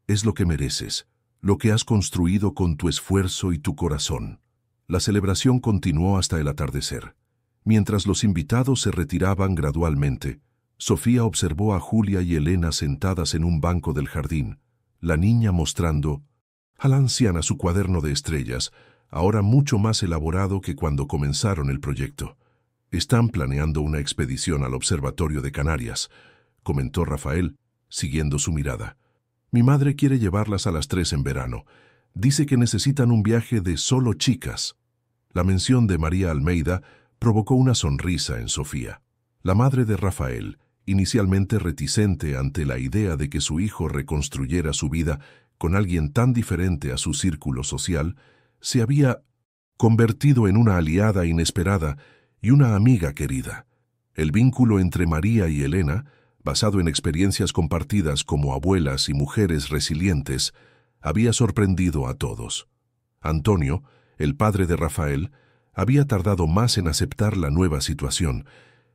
Es lo que mereces, lo que has construido con tu esfuerzo y tu corazón». La celebración continuó hasta el atardecer. Mientras los invitados se retiraban gradualmente, Sofía observó a Julia y Elena sentadas en un banco del jardín, la niña mostrando a la anciana su cuaderno de estrellas, ahora mucho más elaborado que cuando comenzaron el proyecto. «Están planeando una expedición al Observatorio de Canarias», comentó Rafael, siguiendo su mirada. «Mi madre quiere llevarlas a las 3 en verano. Dice que necesitan un viaje de solo chicas». La mención de María Almeida provocó una sonrisa en Sofía. La madre de Rafael, inicialmente reticente ante la idea de que su hijo reconstruyera su vida con alguien tan diferente a su círculo social, se había convertido en una aliada inesperada y una amiga querida. El vínculo entre María y Elena, basado en experiencias compartidas como abuelas y mujeres resilientes, había sorprendido a todos. Antonio, el padre de Rafael, Había tardado más en aceptar la nueva situación.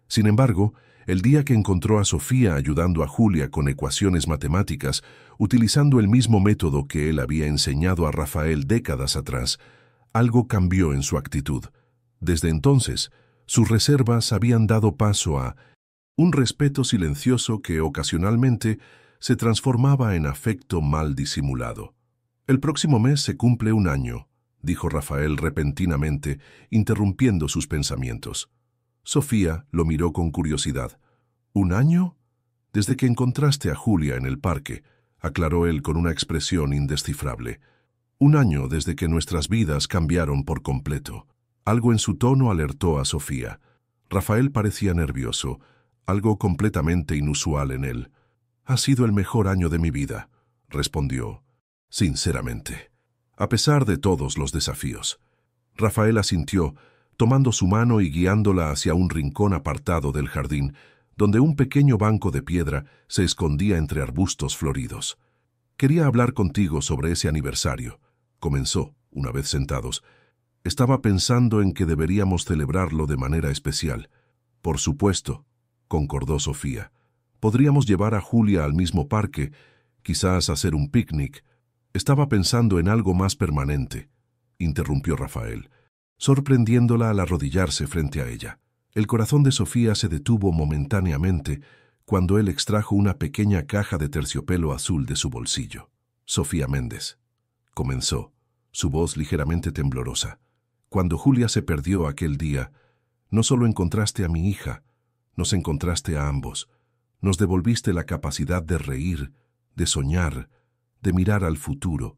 Sin embargo, el día que encontró a Sofía ayudando a Julia con ecuaciones matemáticas, utilizando el mismo método que él había enseñado a Rafael décadas atrás, algo cambió en su actitud. Desde entonces, sus reservas habían dado paso a un respeto silencioso que ocasionalmente se transformaba en afecto mal disimulado. «El próximo mes se cumple un año», dijo Rafael repentinamente, interrumpiendo sus pensamientos. Sofía lo miró con curiosidad. «¿Un año?» «Desde que encontraste a Julia en el parque», aclaró él con una expresión indescifrable. «Un año desde que nuestras vidas cambiaron por completo». Algo en su tono alertó a Sofía. Rafael parecía nervioso, algo completamente inusual en él. «Ha sido el mejor año de mi vida», respondió, sinceramente, a pesar de todos los desafíos. Rafael asintió, tomando su mano y guiándola hacia un rincón apartado del jardín, donde un pequeño banco de piedra se escondía entre arbustos floridos. «Quería hablar contigo sobre ese aniversario», comenzó, una vez sentados. «Estaba pensando en que deberíamos celebrarlo de manera especial». «Por supuesto», concordó Sofía. «Podríamos llevar a Julia al mismo parque, quizás hacer un picnic». «Estaba pensando en algo más permanente», interrumpió Rafael, sorprendiéndola al arrodillarse frente a ella. El corazón de Sofía se detuvo momentáneamente cuando él extrajo una pequeña caja de terciopelo azul de su bolsillo. «Sofía Méndez», comenzó, su voz ligeramente temblorosa. «Cuando Julia se perdió aquel día, no solo encontraste a mi hija, nos encontraste a ambos. Nos devolviste la capacidad de reír, de soñar, de mirar al futuro.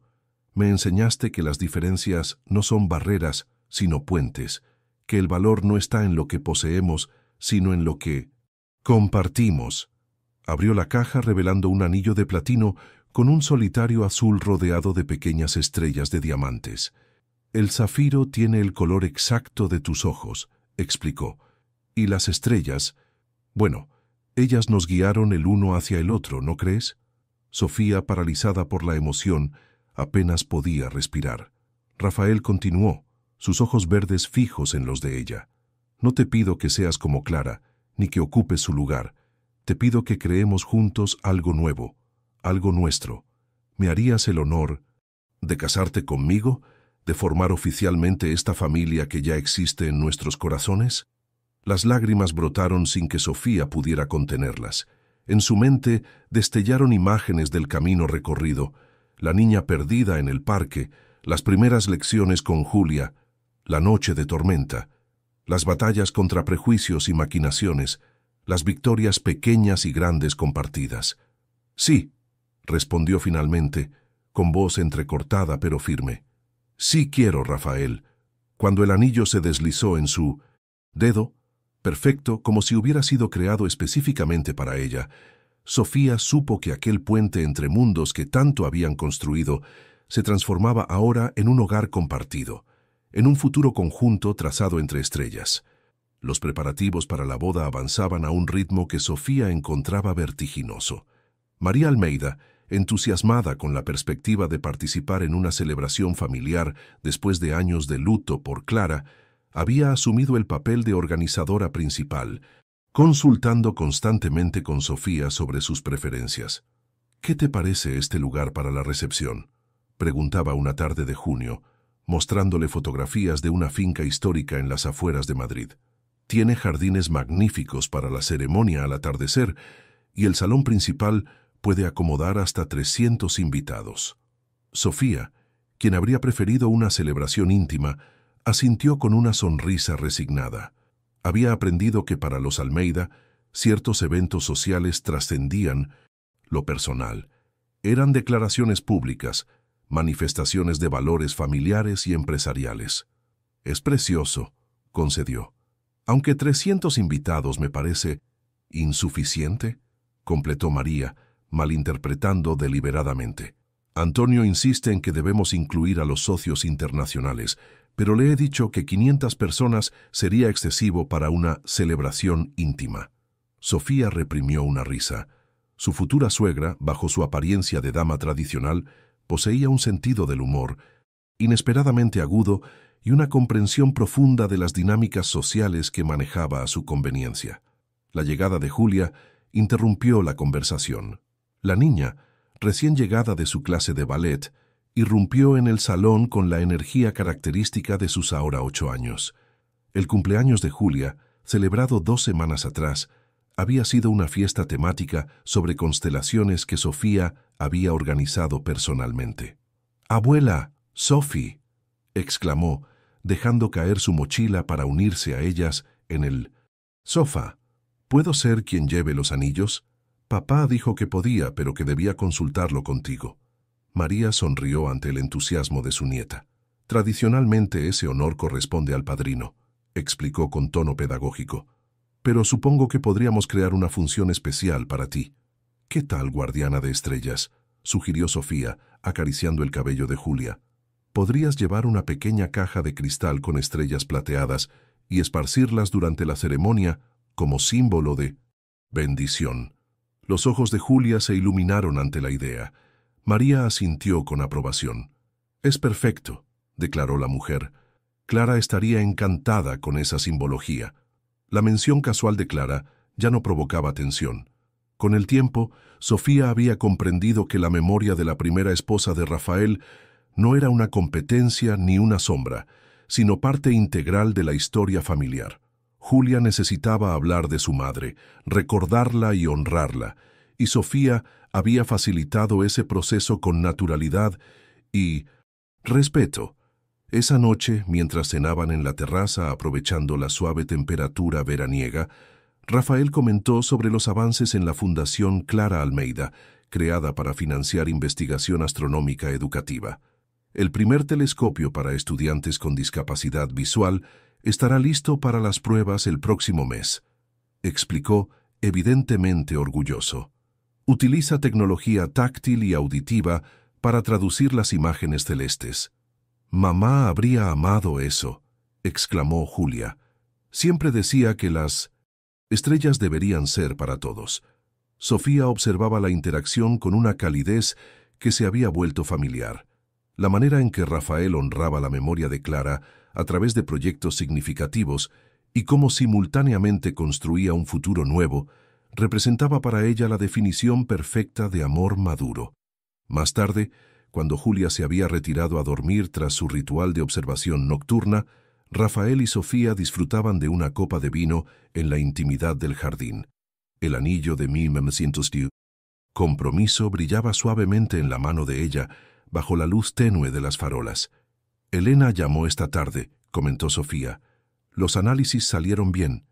Me enseñaste que las diferencias no son barreras, sino puentes, que el valor no está en lo que poseemos, sino en lo que compartimos». Abrió la caja revelando un anillo de platino con un solitario azul rodeado de pequeñas estrellas de diamantes. «El zafiro tiene el color exacto de tus ojos», explicó, «y las estrellas, bueno, ellas nos guiaron el uno hacia el otro, ¿no crees?» Sofía, paralizada por la emoción, apenas podía respirar. Rafael continuó, sus ojos verdes fijos en los de ella. «No te pido que seas como Clara, ni que ocupes su lugar. Te pido que creemos juntos algo nuevo, algo nuestro. ¿Me harías el honor de casarte conmigo, de formar oficialmente esta familia que ya existe en nuestros corazones?» Las lágrimas brotaron sin que Sofía pudiera contenerlas. En su mente destellaron imágenes del camino recorrido, la niña perdida en el parque, las primeras lecciones con Julia, la noche de tormenta, las batallas contra prejuicios y maquinaciones, las victorias pequeñas y grandes compartidas. «Sí», respondió finalmente, con voz entrecortada pero firme. «Sí quiero, Rafael». Cuando el anillo se deslizó en su dedo, perfecto, como si hubiera sido creado específicamente para ella, Sofía supo que aquel puente entre mundos que tanto habían construido se transformaba ahora en un hogar compartido, en un futuro conjunto trazado entre estrellas. Los preparativos para la boda avanzaban a un ritmo que Sofía encontraba vertiginoso. María Almeida, entusiasmada con la perspectiva de participar en una celebración familiar después de años de luto por Clara, había asumido el papel de organizadora principal, consultando constantemente con Sofía sobre sus preferencias. «¿Qué te parece este lugar para la recepción?», preguntaba una tarde de junio, mostrándole fotografías de una finca histórica en las afueras de Madrid. «Tiene jardines magníficos para la ceremonia al atardecer y el salón principal puede acomodar hasta 300 invitados». Sofía, quien habría preferido una celebración íntima, asintió con una sonrisa resignada. Había aprendido que para los Almeida, ciertos eventos sociales trascendían lo personal. Eran declaraciones públicas, manifestaciones de valores familiares y empresariales. «Es precioso», concedió. «Aunque 300 invitados me parece insuficiente», completó María, malinterpretando deliberadamente. «Antonio insiste en que debemos incluir a los socios internacionales, pero le he dicho que 500 personas sería excesivo para una celebración íntima». Sofía reprimió una risa. Su futura suegra, bajo su apariencia de dama tradicional, poseía un sentido del humor inesperadamente agudo y una comprensión profunda de las dinámicas sociales que manejaba a su conveniencia. La llegada de Julia interrumpió la conversación. La niña, recién llegada de su clase de ballet, irrumpió en el salón con la energía característica de sus ahora 8 años. El cumpleaños de Julia, celebrado 2 semanas atrás, había sido una fiesta temática sobre constelaciones que Sofía había organizado personalmente. «¡Abuela! ¡Sophie!», exclamó, dejando caer su mochila para unirse a ellas en el sofá. «¿Puedo ser quien lleve los anillos? Papá dijo que podía, pero que debía consultarlo contigo». María sonrió ante el entusiasmo de su nieta. «Tradicionalmente ese honor corresponde al padrino», explicó con tono pedagógico. «Pero supongo que podríamos crear una función especial para ti». «¿Qué tal, guardiana de estrellas?», sugirió Sofía, acariciando el cabello de Julia. «Podrías llevar una pequeña caja de cristal con estrellas plateadas y esparcirlas durante la ceremonia como símbolo de bendición». Los ojos de Julia se iluminaron ante la idea. María asintió con aprobación. «Es perfecto», declaró la mujer. «Clara estaría encantada con esa simbología». La mención casual de Clara ya no provocaba tensión. Con el tiempo, Sofía había comprendido que la memoria de la primera esposa de Rafael no era una competencia ni una sombra, sino parte integral de la historia familiar. Julia necesitaba hablar de su madre, recordarla y honrarla, y Sofía había facilitado ese proceso con naturalidad y respeto. Esa noche, mientras cenaban en la terraza aprovechando la suave temperatura veraniega, Rafael comentó sobre los avances en la Fundación Clara Almeida, creada para financiar investigación astronómica educativa. El primer telescopio para estudiantes con discapacidad visual estará listo para las pruebas el próximo mes, explicó, evidentemente orgulloso. Utiliza tecnología táctil y auditiva para traducir las imágenes celestes. «Mamá habría amado eso», exclamó Julia. «Siempre decía que las estrellas deberían ser para todos». Sofía observaba la interacción con una calidez que se había vuelto familiar. La manera en que Rafael honraba la memoria de Clara a través de proyectos significativos y cómo simultáneamente construía un futuro nuevo, representaba para ella la definición perfecta de amor maduro. Más tarde, cuando Julia se había retirado a dormir tras su ritual de observación nocturna, Rafael y Sofía disfrutaban de una copa de vino en la intimidad del jardín. El anillo de 1910 compromiso brillaba suavemente en la mano de ella, bajo la luz tenue de las farolas. «Elena llamó esta tarde», comentó Sofía. «Los análisis salieron bien.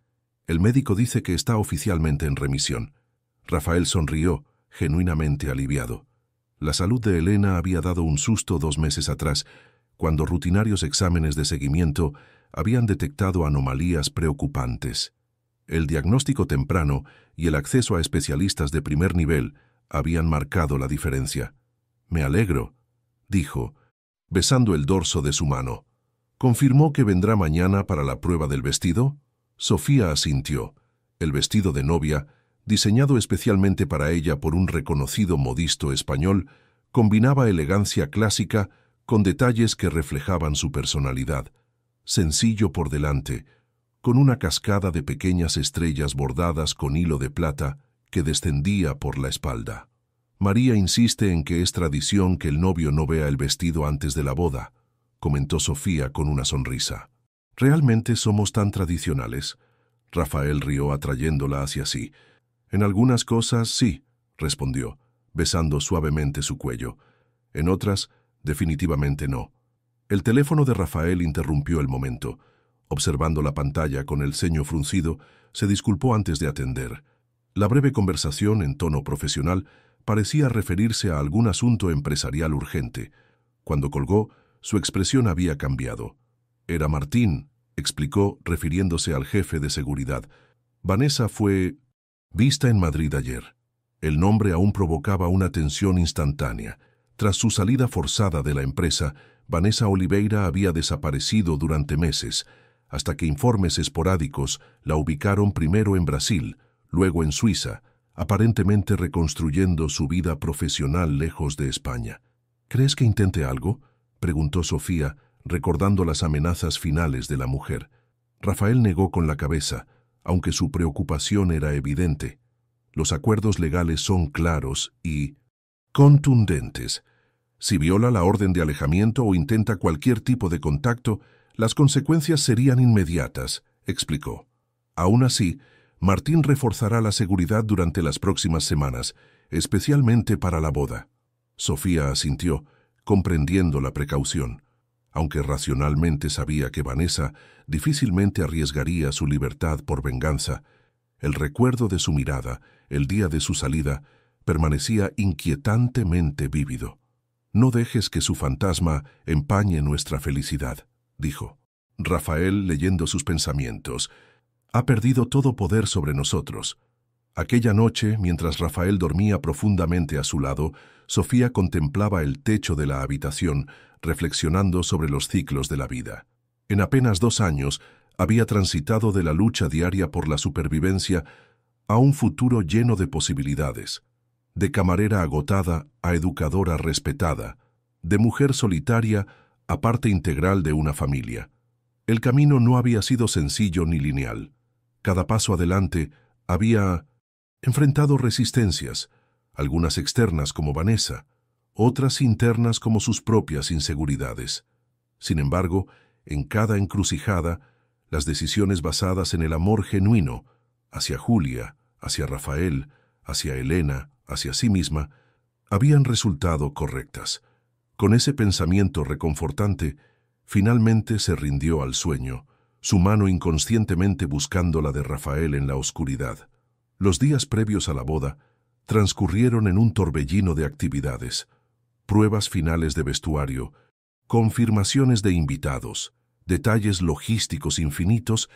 El médico dice que está oficialmente en remisión». Rafael sonrió, genuinamente aliviado. La salud de Elena había dado un susto 2 meses atrás, cuando rutinarios exámenes de seguimiento habían detectado anomalías preocupantes. El diagnóstico temprano y el acceso a especialistas de primer nivel habían marcado la diferencia. «Me alegro», dijo, besando el dorso de su mano. «¿Confirmó que vendrá mañana para la prueba del vestido?» Sofía asintió. El vestido de novia, diseñado especialmente para ella por un reconocido modisto español, combinaba elegancia clásica con detalles que reflejaban su personalidad. Sencillo por delante, con una cascada de pequeñas estrellas bordadas con hilo de plata que descendía por la espalda. «María insiste en que es tradición que el novio no vea el vestido antes de la boda», comentó Sofía con una sonrisa. «¿Realmente somos tan tradicionales?». Rafael rió atrayéndola hacia sí. «En algunas cosas sí», respondió, besando suavemente su cuello. «En otras, definitivamente no». El teléfono de Rafael interrumpió el momento. Observando la pantalla con el ceño fruncido, se disculpó antes de atender. La breve conversación en tono profesional parecía referirse a algún asunto empresarial urgente. Cuando colgó, su expresión había cambiado. «Era Martín», explicó, refiriéndose al jefe de seguridad. «Vanessa fue vista en Madrid ayer». El nombre aún provocaba una tensión instantánea. Tras su salida forzada de la empresa, Vanessa Oliveira había desaparecido durante meses, hasta que informes esporádicos la ubicaron primero en Brasil, luego en Suiza, aparentemente reconstruyendo su vida profesional lejos de España. «¿Crees que intente algo?», preguntó Sofía, recordando las amenazas finales de la mujer. Rafael negó con la cabeza, aunque su preocupación era evidente. Los acuerdos legales son claros y contundentes. Si viola la orden de alejamiento o intenta cualquier tipo de contacto, las consecuencias serían inmediatas, explicó. Aún así, Martín reforzará la seguridad durante las próximas semanas, especialmente para la boda. Sofía asintió, comprendiendo la precaución. Aunque racionalmente sabía que Vanessa difícilmente arriesgaría su libertad por venganza, el recuerdo de su mirada, el día de su salida, permanecía inquietantemente vívido. «No dejes que su fantasma empañe nuestra felicidad», dijo. Rafael, leyendo sus pensamientos, «ha perdido todo poder sobre nosotros». Aquella noche, mientras Rafael dormía profundamente a su lado, Sofía contemplaba el techo de la habitación, reflexionando sobre los ciclos de la vida. En apenas 2 años, había transitado de la lucha diaria por la supervivencia a un futuro lleno de posibilidades. De camarera agotada a educadora respetada, de mujer solitaria a parte integral de una familia. El camino no había sido sencillo ni lineal. Cada paso adelante había enfrentado resistencias, algunas externas como Vanessa, otras internas como sus propias inseguridades. Sin embargo, en cada encrucijada, las decisiones basadas en el amor genuino, hacia Julia, hacia Rafael, hacia Elena, hacia sí misma, habían resultado correctas. Con ese pensamiento reconfortante, finalmente se rindió al sueño, su mano inconscientemente buscando la de Rafael en la oscuridad. Los días previos a la boda transcurrieron en un torbellino de actividades, pruebas finales de vestuario, confirmaciones de invitados, detalles logísticos infinitos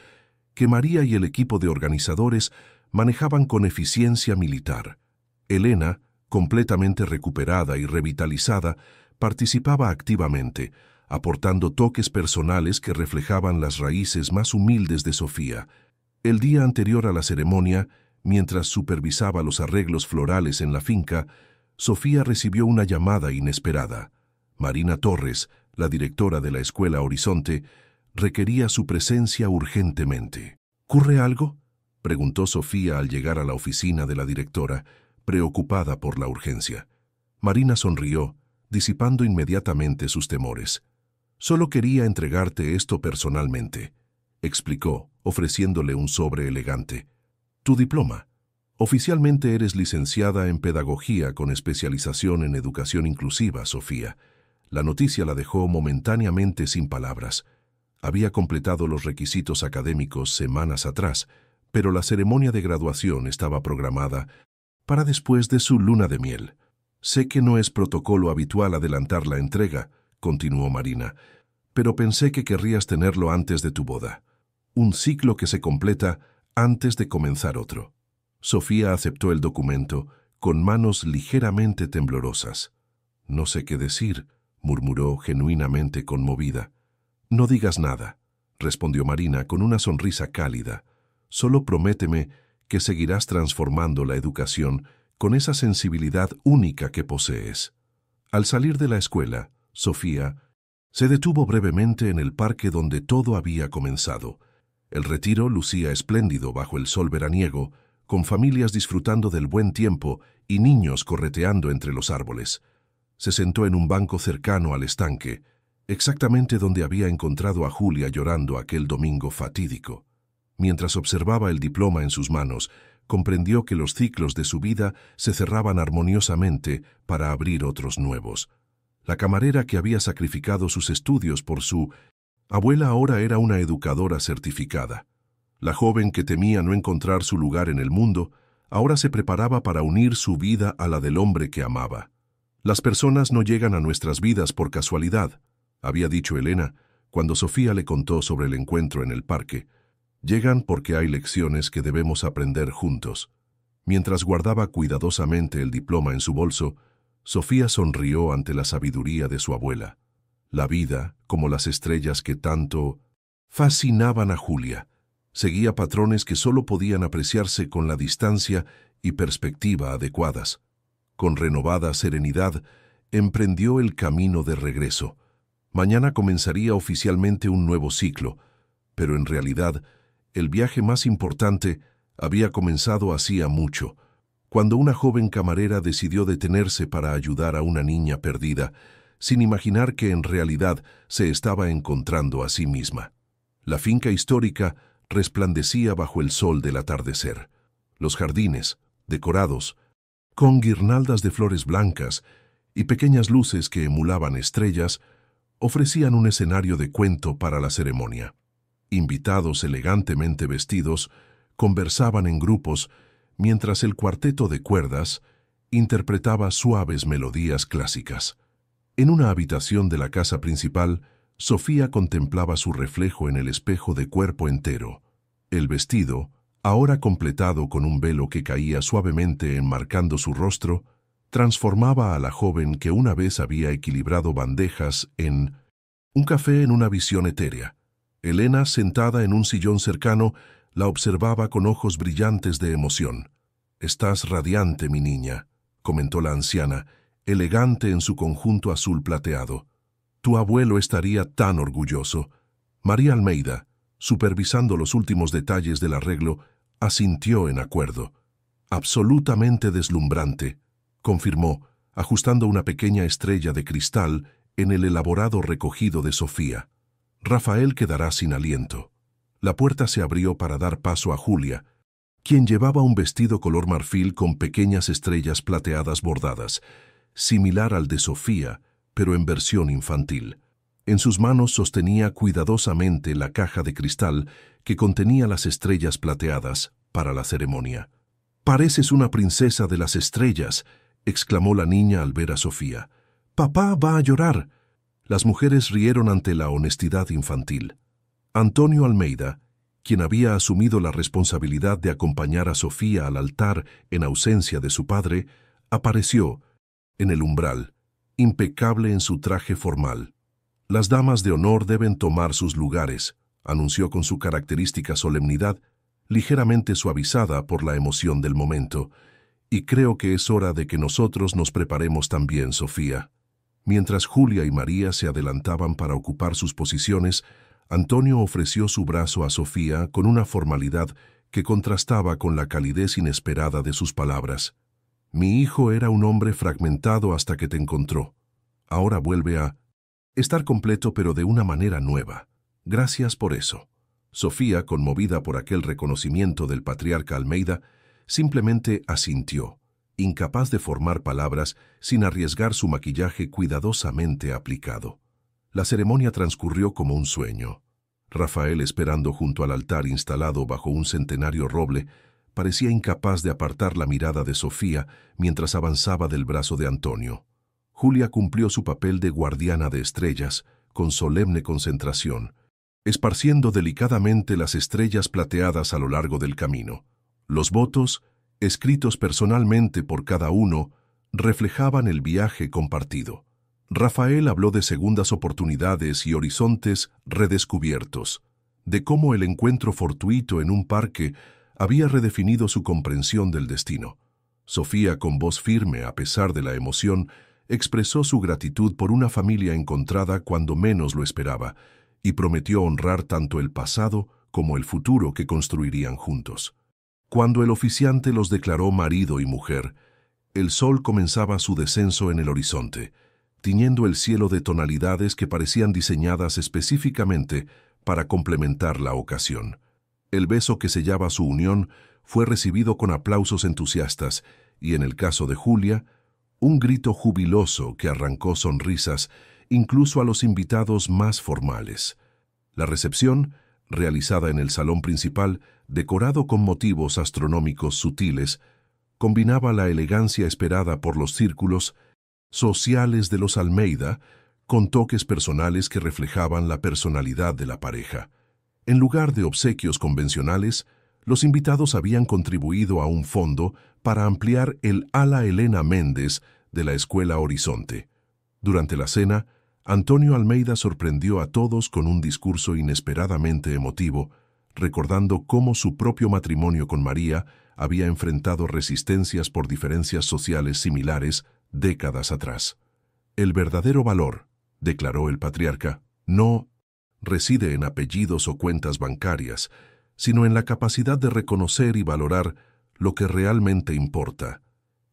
que María y el equipo de organizadores manejaban con eficiencia militar. Elena, completamente recuperada y revitalizada, participaba activamente, aportando toques personales que reflejaban las raíces más humildes de Sofía. El día anterior a la ceremonia, mientras supervisaba los arreglos florales en la finca, Sofía recibió una llamada inesperada. Marina Torres, la directora de la Escuela Horizonte, requería su presencia urgentemente. ¿Ocurre algo?, preguntó Sofía al llegar a la oficina de la directora, preocupada por la urgencia. Marina sonrió, disipando inmediatamente sus temores. «Solo quería entregarte esto personalmente», explicó, ofreciéndole un sobre elegante. «Tu diploma. Oficialmente eres licenciada en Pedagogía con especialización en Educación Inclusiva, Sofía». La noticia la dejó momentáneamente sin palabras. Había completado los requisitos académicos semanas atrás, pero la ceremonia de graduación estaba programada para después de su luna de miel. «Sé que no es protocolo habitual adelantar la entrega», continuó Marina, «pero pensé que querrías tenerlo antes de tu boda. Un ciclo que se completa antes de comenzar otro». Sofía aceptó el documento, con manos ligeramente temblorosas. «No sé qué decir», murmuró genuinamente conmovida. «No digas nada», respondió Marina con una sonrisa cálida. «Solo prométeme que seguirás transformando la educación con esa sensibilidad única que posees». Al salir de la escuela, Sofía se detuvo brevemente en el parque donde todo había comenzado. El retiro lucía espléndido bajo el sol veraniego, con familias disfrutando del buen tiempo y niños correteando entre los árboles. Se sentó en un banco cercano al estanque, exactamente donde había encontrado a Julia llorando aquel domingo fatídico. Mientras observaba el diploma en sus manos, comprendió que los ciclos de su vida se cerraban armoniosamente para abrir otros nuevos. La camarera que había sacrificado sus estudios por su abuela ahora era una educadora certificada. La joven que temía no encontrar su lugar en el mundo, ahora se preparaba para unir su vida a la del hombre que amaba. «Las personas no llegan a nuestras vidas por casualidad», había dicho Elena, cuando Sofía le contó sobre el encuentro en el parque. «Llegan porque hay lecciones que debemos aprender juntos». Mientras guardaba cuidadosamente el diploma en su bolso, Sofía sonrió ante la sabiduría de su abuela. La vida, como las estrellas que tanto fascinaban a Julia, seguía patrones que solo podían apreciarse con la distancia y perspectiva adecuadas. Con renovada serenidad, emprendió el camino de regreso. Mañana comenzaría oficialmente un nuevo ciclo, pero en realidad, el viaje más importante había comenzado hacía mucho, cuando una joven camarera decidió detenerse para ayudar a una niña perdida, sin imaginar que en realidad se estaba encontrando a sí misma. La finca histórica resplandecía bajo el sol del atardecer. Los jardines, decorados, con guirnaldas de flores blancas y pequeñas luces que emulaban estrellas, ofrecían un escenario de cuento para la ceremonia. Invitados elegantemente vestidos conversaban en grupos mientras el cuarteto de cuerdas interpretaba suaves melodías clásicas. En una habitación de la casa principal, Sofía contemplaba su reflejo en el espejo de cuerpo entero. El vestido, ahora completado con un velo que caía suavemente enmarcando su rostro, transformaba a la joven que una vez había equilibrado bandejas en un café en una visión etérea. Elena, sentada en un sillón cercano, la observaba con ojos brillantes de emoción. «Estás radiante, mi niña», comentó la anciana, elegante en su conjunto azul plateado. «Tu abuelo estaría tan orgulloso». María Almeida, supervisando los últimos detalles del arreglo, asintió en acuerdo. «Absolutamente deslumbrante», confirmó, ajustando una pequeña estrella de cristal en el elaborado recogido de Sofía. Rafael quedará sin aliento. La puerta se abrió para dar paso a Julia, quien llevaba un vestido color marfil con pequeñas estrellas plateadas bordadas, similar al de Sofía, pero en versión infantil. En sus manos sostenía cuidadosamente la caja de cristal que contenía las estrellas plateadas para la ceremonia. «Pareces una princesa de las estrellas», exclamó la niña al ver a Sofía. «Papá va a llorar». Las mujeres rieron ante la honestidad infantil. Antonio Almeida, quien había asumido la responsabilidad de acompañar a Sofía al altar en ausencia de su padre, apareció en el umbral, impecable en su traje formal. «Las damas de honor deben tomar sus lugares», anunció con su característica solemnidad, ligeramente suavizada por la emoción del momento. «Y creo que es hora de que nosotros nos preparemos también, Sofía». Mientras Julia y María se adelantaban para ocupar sus posiciones, Antonio ofreció su brazo a Sofía con una formalidad que contrastaba con la calidez inesperada de sus palabras. «Mi hijo era un hombre fragmentado hasta que te encontró. Ahora vuelve a estar completo, pero de una manera nueva. Gracias por eso». Sofía, conmovida por aquel reconocimiento del patriarca Almeida, simplemente asintió, incapaz de formar palabras sin arriesgar su maquillaje cuidadosamente aplicado. La ceremonia transcurrió como un sueño. Rafael, esperando junto al altar instalado bajo un centenario roble, parecía incapaz de apartar la mirada de Sofía mientras avanzaba del brazo de Antonio. Julia cumplió su papel de guardiana de estrellas, con solemne concentración, esparciendo delicadamente las estrellas plateadas a lo largo del camino. Los votos, escritos personalmente por cada uno, reflejaban el viaje compartido. Rafael habló de segundas oportunidades y horizontes redescubiertos, de cómo el encuentro fortuito en un parque había redefinido su comprensión del destino. Sofía, con voz firme a pesar de la emoción, expresó su gratitud por una familia encontrada cuando menos lo esperaba y prometió honrar tanto el pasado como el futuro que construirían juntos. Cuando el oficiante los declaró marido y mujer, el sol comenzaba su descenso en el horizonte, tiñendo el cielo de tonalidades que parecían diseñadas específicamente para complementar la ocasión. El beso que sellaba su unión fue recibido con aplausos entusiastas y, en el caso de Julia, un grito jubiloso que arrancó sonrisas incluso a los invitados más formales. La recepción, realizada en el salón principal, decorado con motivos astronómicos sutiles, combinaba la elegancia esperada por los círculos sociales de los Almeida con toques personales que reflejaban la personalidad de la pareja. En lugar de obsequios convencionales, los invitados habían contribuido a un fondo para ampliar el ala Elena Méndez de la Escuela Horizonte. Durante la cena, Antonio Almeida sorprendió a todos con un discurso inesperadamente emotivo, recordando cómo su propio matrimonio con María había enfrentado resistencias por diferencias sociales similares décadas atrás. «El verdadero valor», declaró el patriarca, no reside en apellidos o cuentas bancarias, sino en la capacidad de reconocer y valorar lo que realmente importa,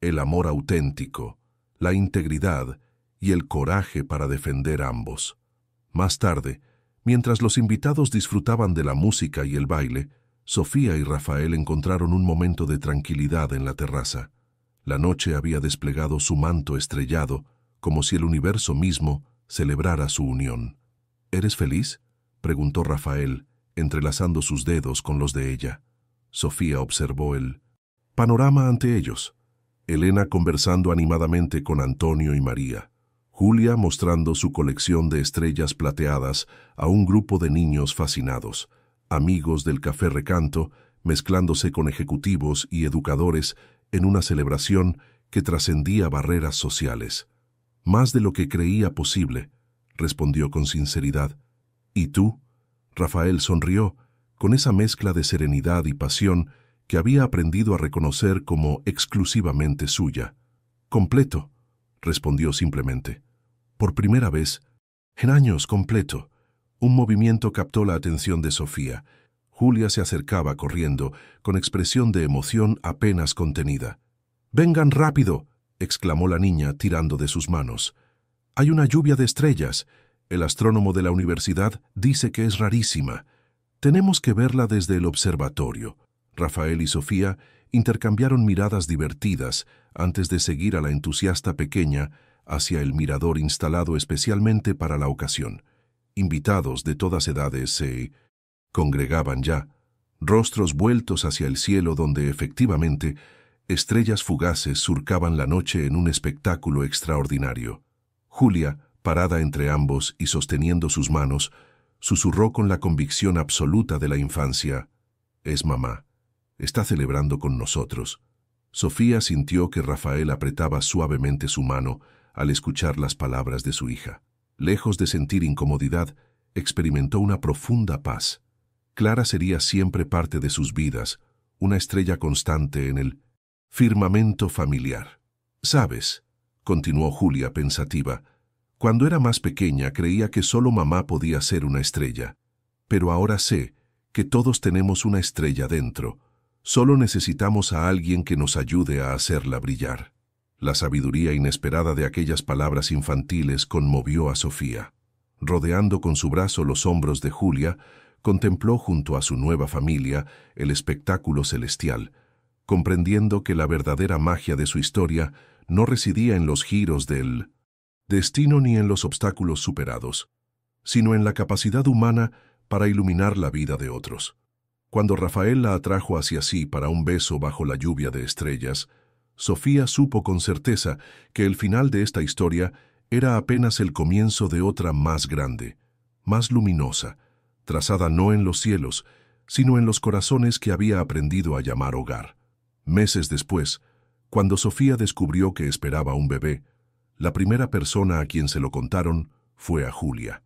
el amor auténtico, la integridad y el coraje para defender ambos. Más tarde, mientras los invitados disfrutaban de la música y el baile, Sofía y Rafael encontraron un momento de tranquilidad en la terraza. La noche había desplegado su manto estrellado, como si el universo mismo celebrara su unión. ¿Eres feliz?, preguntó Rafael, entrelazando sus dedos con los de ella. Sofía observó el panorama ante ellos. Elena conversando animadamente con Antonio y María. Julia mostrando su colección de estrellas plateadas a un grupo de niños fascinados, amigos del Café Recanto, mezclándose con ejecutivos y educadores en una celebración que trascendía barreras sociales. Más de lo que creía posible, respondió con sinceridad. ¿Y tú? Rafael sonrió, con esa mezcla de serenidad y pasión que había aprendido a reconocer como exclusivamente suya. Completo, respondió simplemente. Por primera vez, en años completo. Un movimiento captó la atención de Sofía. Julia se acercaba corriendo, con expresión de emoción apenas contenida. «¡Vengan rápido!», exclamó la niña tirando de sus manos. «Hay una lluvia de estrellas. El astrónomo de la universidad dice que es rarísima. Tenemos que verla desde el observatorio». Rafael y Sofía intercambiaron miradas divertidas antes de seguir a la entusiasta pequeña hacia el mirador instalado especialmente para la ocasión. Invitados de todas edades se congregaban ya, rostros vueltos hacia el cielo donde efectivamente estrellas fugaces surcaban la noche en un espectáculo extraordinario. Julia, parada entre ambos y sosteniendo sus manos, susurró con la convicción absoluta de la infancia: «Es mamá. Está celebrando con nosotros». Sofía sintió que Rafael apretaba suavemente su mano al escuchar las palabras de su hija. Lejos de sentir incomodidad, experimentó una profunda paz. Clara sería siempre parte de sus vidas, una estrella constante en el firmamento familiar. «¿Sabes?», continuó Julia pensativa, «cuando era más pequeña creía que solo mamá podía ser una estrella. Pero ahora sé que todos tenemos una estrella dentro. Solo necesitamos a alguien que nos ayude a hacerla brillar». La sabiduría inesperada de aquellas palabras infantiles conmovió a Sofía. Rodeando con su brazo los hombros de Julia, contempló junto a su nueva familia el espectáculo celestial, comprendiendo que la verdadera magia de su historia no residía en los giros del destino ni en los obstáculos superados, sino en la capacidad humana para iluminar la vida de otros. Cuando Rafael la atrajo hacia sí para un beso bajo la lluvia de estrellas, Sofía supo con certeza que el final de esta historia era apenas el comienzo de otra más grande, más luminosa, trazada no en los cielos, sino en los corazones que había aprendido a llamar hogar. Meses después, cuando Sofía descubrió que esperaba un bebé, la primera persona a quien se lo contaron fue a Julia.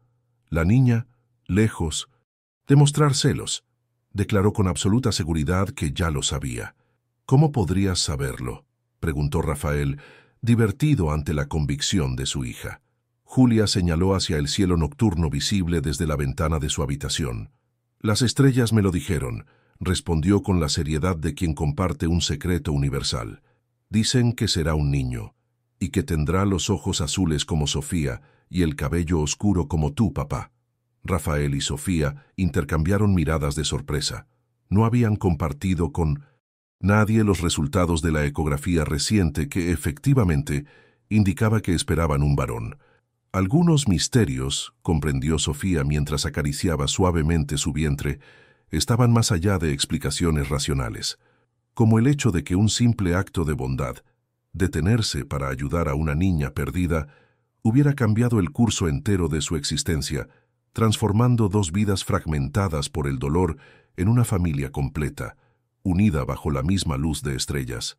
La niña, lejos de mostrar celos, declaró con absoluta seguridad que ya lo sabía. «¿Cómo podrías saberlo?», preguntó Rafael, divertido ante la convicción de su hija. Julia señaló hacia el cielo nocturno visible desde la ventana de su habitación. «Las estrellas me lo dijeron», respondió con la seriedad de quien comparte un secreto universal. «Dicen que será un niño, y que tendrá los ojos azules como Sofía y el cabello oscuro como tú, papá». Rafael y Sofía intercambiaron miradas de sorpresa. No habían compartido con nadie los resultados de la ecografía reciente que efectivamente indicaba que esperaban un varón. Algunos misterios, comprendió Sofía mientras acariciaba suavemente su vientre, estaban más allá de explicaciones racionales, como el hecho de que un simple acto de bondad, detenerse para ayudar a una niña perdida, hubiera cambiado el curso entero de su existencia, transformando dos vidas fragmentadas por el dolor en una familia completa, unida bajo la misma luz de estrellas.